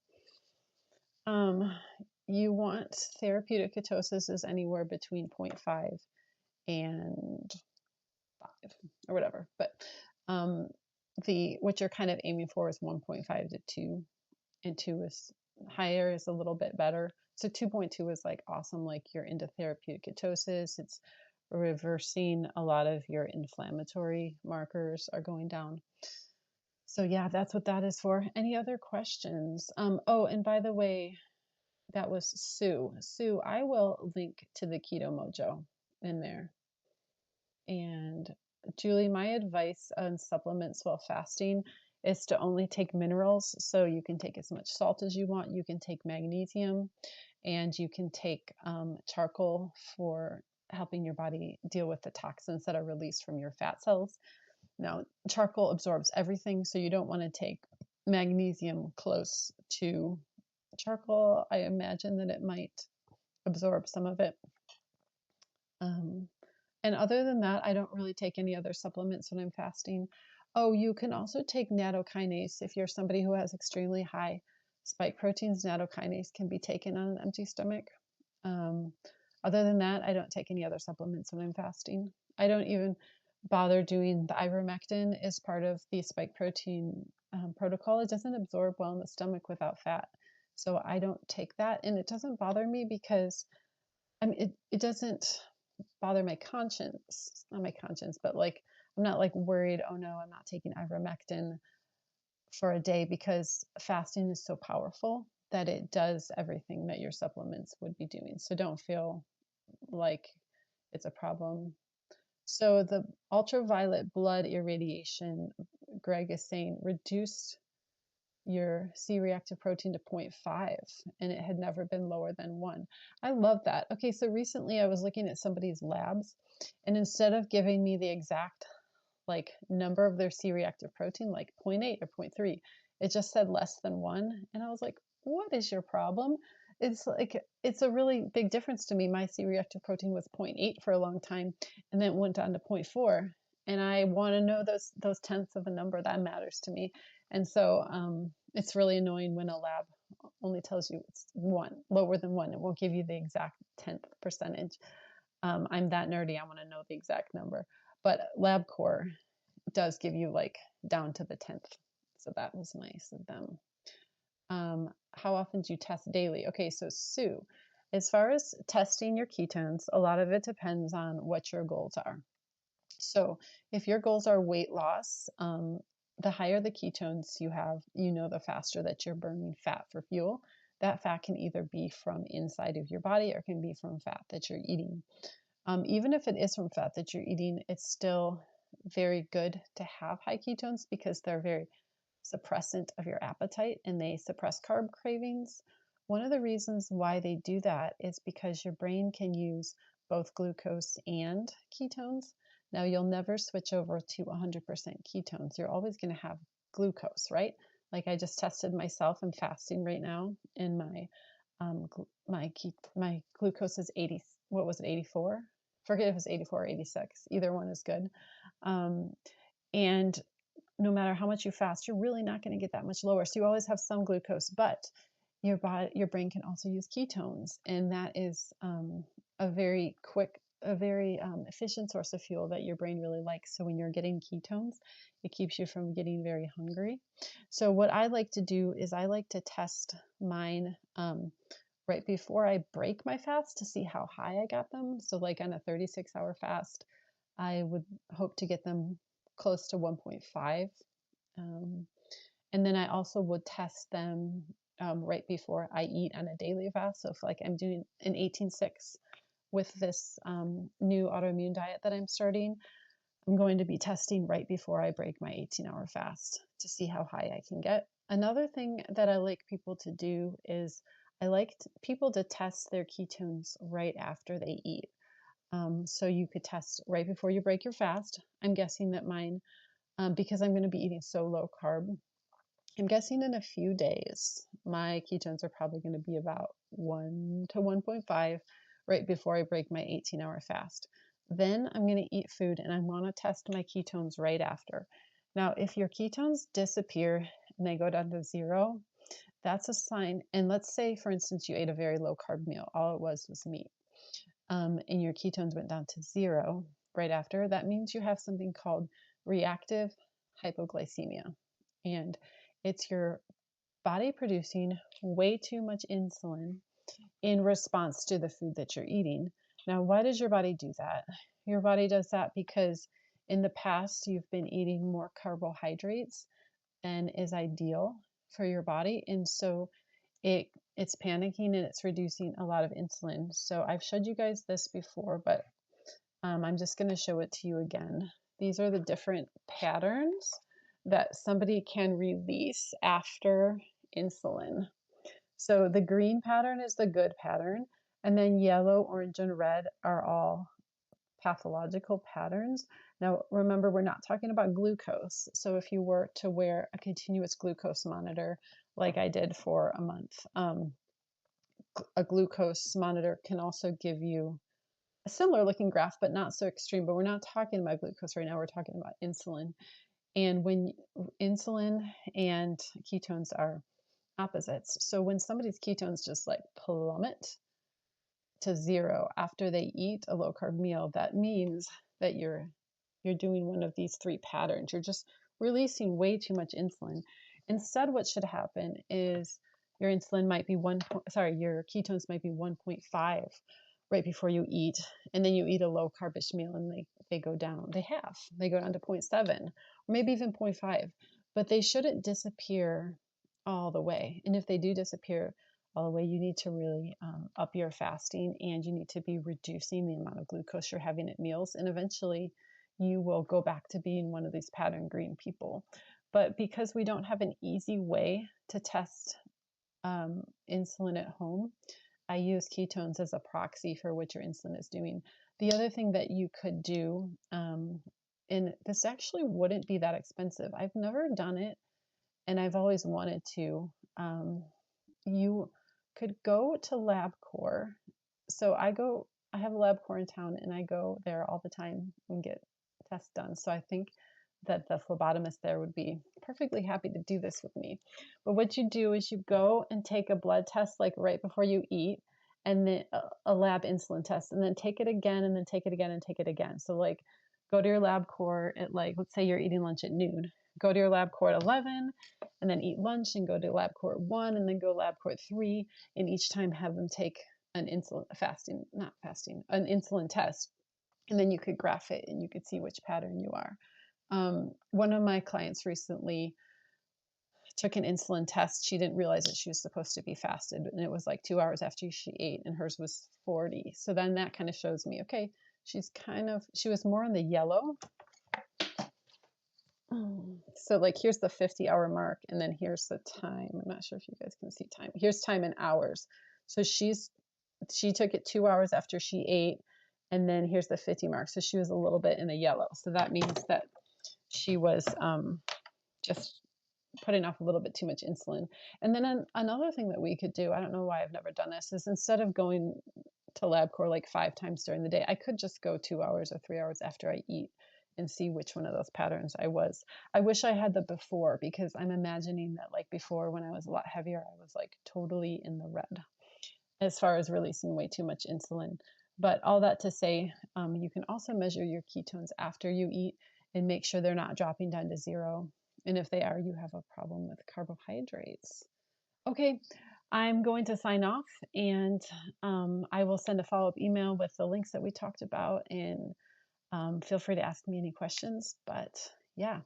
you want therapeutic ketosis is anywhere between 0.5 and 5 or whatever, but what you're kind of aiming for is 1.5 to 2, and 2 is higher, is a little bit better. So 2.2 is like awesome, like you're into therapeutic ketosis. It's reversing a lot of your inflammatory markers are going down. So yeah, that's what that is for. Any other questions? Oh, and by the way, that was Sue. Sue, I will link to the Keto Mojo in there. And Julie, my advice on supplements while fasting is to only take minerals. So you can take as much salt as you want. You can take magnesium, and you can take charcoal for helping your body deal with the toxins that are released from your fat cells. Now, charcoal absorbs everything, so you don't want to take magnesium close to charcoal. I imagine that it might absorb some of it. And other than that, I don't really take any other supplements when I'm fasting. Oh, you can also take nattokinase. If you're somebody who has extremely high spike proteins, nattokinase can be taken on an empty stomach. Um, Other than that, I don't take any other supplements when I'm fasting. I don't even bother doing the ivermectin as part of the spike protein protocol. It doesn't absorb well in the stomach without fat. So I don't take that, and it doesn't bother me because it doesn't bother my conscience, not my conscience, but like I'm not like worried, oh no, I'm not taking ivermectin for a day, because fasting is so powerful that it does everything that your supplements would be doing. So don't feel like it's a problem. So the ultraviolet blood irradiation, Greg is saying, reduced your C-reactive protein to 0.5, and it had never been lower than 1. I love that. Okay, so recently I was looking at somebody's labs, and instead of giving me the exact like number of their C-reactive protein, like 0.8 or 0.3, it just said less than 1. And I was like, what is your problem? It's like, it's a really big difference to me. My C-reactive protein was 0.8 for a long time, and then it went down to 0.4. And I want to know those tenths of a number. That matters to me. And so it's really annoying when a lab only tells you it's 1, lower than 1. It won't give you the exact tenth percentage. I'm that nerdy. I want to know the exact number. But LabCorp does give you like down to the 10th. So that was nice of them. How often do you test daily? Okay, so Sue, as far as testing your ketones, a lot of it depends on what your goals are. So if your goals are weight loss, the higher the ketones you have, the faster that you're burning fat for fuel. That fat can either be from inside of your body or can be from fat that you're eating. Even if it is from fat that you're eating, it's still very good to have high ketones because they're very suppressant of your appetite and they suppress carb cravings. One of the reasons why they do that is because your brain can use both glucose and ketones. Now, you'll never switch over to 100% ketones. You're always going to have glucose, right? Like I just tested myself. I'm fasting right now, and my glucose is 80. What was it, 84? Forget if it was 84 or 86. Either one is good. And no matter how much you fast, you're really not going to get that much lower. So you always have some glucose, but your brain can also use ketones, and that is a very efficient source of fuel that your brain really likes. So when you're getting ketones, it keeps you from getting very hungry. So what I like to do is I like to test mine right before I break my fast to see how high I got them. So like on a 36-hour fast, I would hope to get them close to 1.5. And then I also would test them right before I eat on a daily fast. So if like I'm doing an 18-6 with this new autoimmune diet that I'm starting, I'm going to be testing right before I break my 18-hour fast to see how high I can get. Another thing that I like people to do is I like people to test their ketones right after they eat. So you could test right before you break your fast. I'm guessing that mine, because I'm going to be eating so low carb, I'm guessing in a few days, my ketones are probably going to be about 1 to 1.5 right before I break my 18-hour fast. Then I'm going to eat food and I want to test my ketones right after. Now, if your ketones disappear and they go down to 0, that's a sign. And let's say, for instance, you ate a very low carb meal. All it was meat. And your ketones went down to 0 right after. That means you have something called reactive hypoglycemia. And it's your body producing way too much insulin in response to the food that you're eating. Now, why does your body do that? Your body does that because in the past, you've been eating more carbohydrates than is ideal for your body. And so it's panicking and it's reducing a lot of insulin. So I've showed you guys this before, but I'm just going to show it to you again. These are the different patterns that somebody can release after insulin. So the green pattern is the good pattern, and then yellow, orange, and red are all pathological patterns. Now, remember, we're not talking about glucose. So if you were to wear a continuous glucose monitor, like I did for a month, a glucose monitor can also give you a similar looking graph, but not so extreme. But we're not talking about glucose right now. We're talking about insulin. And when insulin and ketones are opposites. So when somebody's ketones just like plummet to zero after they eat a low carb meal, that means that you're doing one of these three patterns. You're just releasing way too much insulin. Instead, what should happen is your insulin might be your ketones might be 1.5 right before you eat, and then you eat a low carbish meal and they go down. They go down to 0.7 or maybe even 0.5, but they shouldn't disappear all the way. And if they do disappear all the way, you need to really up your fasting, and you need to be reducing the amount of glucose you're having at meals, and eventually you will go back to being one of these pattern green people. But because we don't have an easy way to test insulin at home, I use ketones as a proxy for what your insulin is doing. The other thing that you could do, and this actually wouldn't be that expensive. I've never done it, and I've always wanted to. You could go to LabCorp. So I have a LabCorp in town, and I go there all the time and get tests done. So I think that the phlebotomist there would be perfectly happy to do this with me. But what you do is you go and take a blood test like right before you eat, and then a lab insulin test, and then take it again, and then take it again, and take it again. So like go to your LabCorp at, like, let's say you're eating lunch at noon. Go to your LabCorp at 11, and then eat lunch, and go to LabCorp 1, and then go LabCorp 3, and each time have them take an an insulin test, and then you could graph it and you could see which pattern you are. One of my clients recently took an insulin test. She didn't realize that she was supposed to be fasted, and it was like 2 hours after she ate, and hers was 40. So then that kind of shows me, okay, she was more on the yellow. So like here's the 50-hour mark, and then here's the time. I'm not sure if you guys can see time. Here's time in hours. So she took it 2 hours after she ate, and then here's the 50 mark. So she was a little bit in the yellow. So that means that she was just putting off a little bit too much insulin. And then another thing that we could do, I don't know why I've never done this, is instead of going to LabCorp like 5 times during the day, I could just go 2 hours or 3 hours after I eat and see which one of those patterns I was. I wish I had the before, because I'm imagining that like before, when I was a lot heavier, I was like totally in the red as far as releasing way too much insulin. But all that to say, you can also measure your ketones after you eat and make sure they're not dropping down to zero. And if they are, you have a problem with carbohydrates. Okay, I'm going to sign off, and I will send a follow-up email with the links that we talked about, and feel free to ask me any questions. But yeah,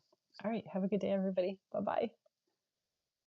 all right, have a good day, everybody. Bye-bye.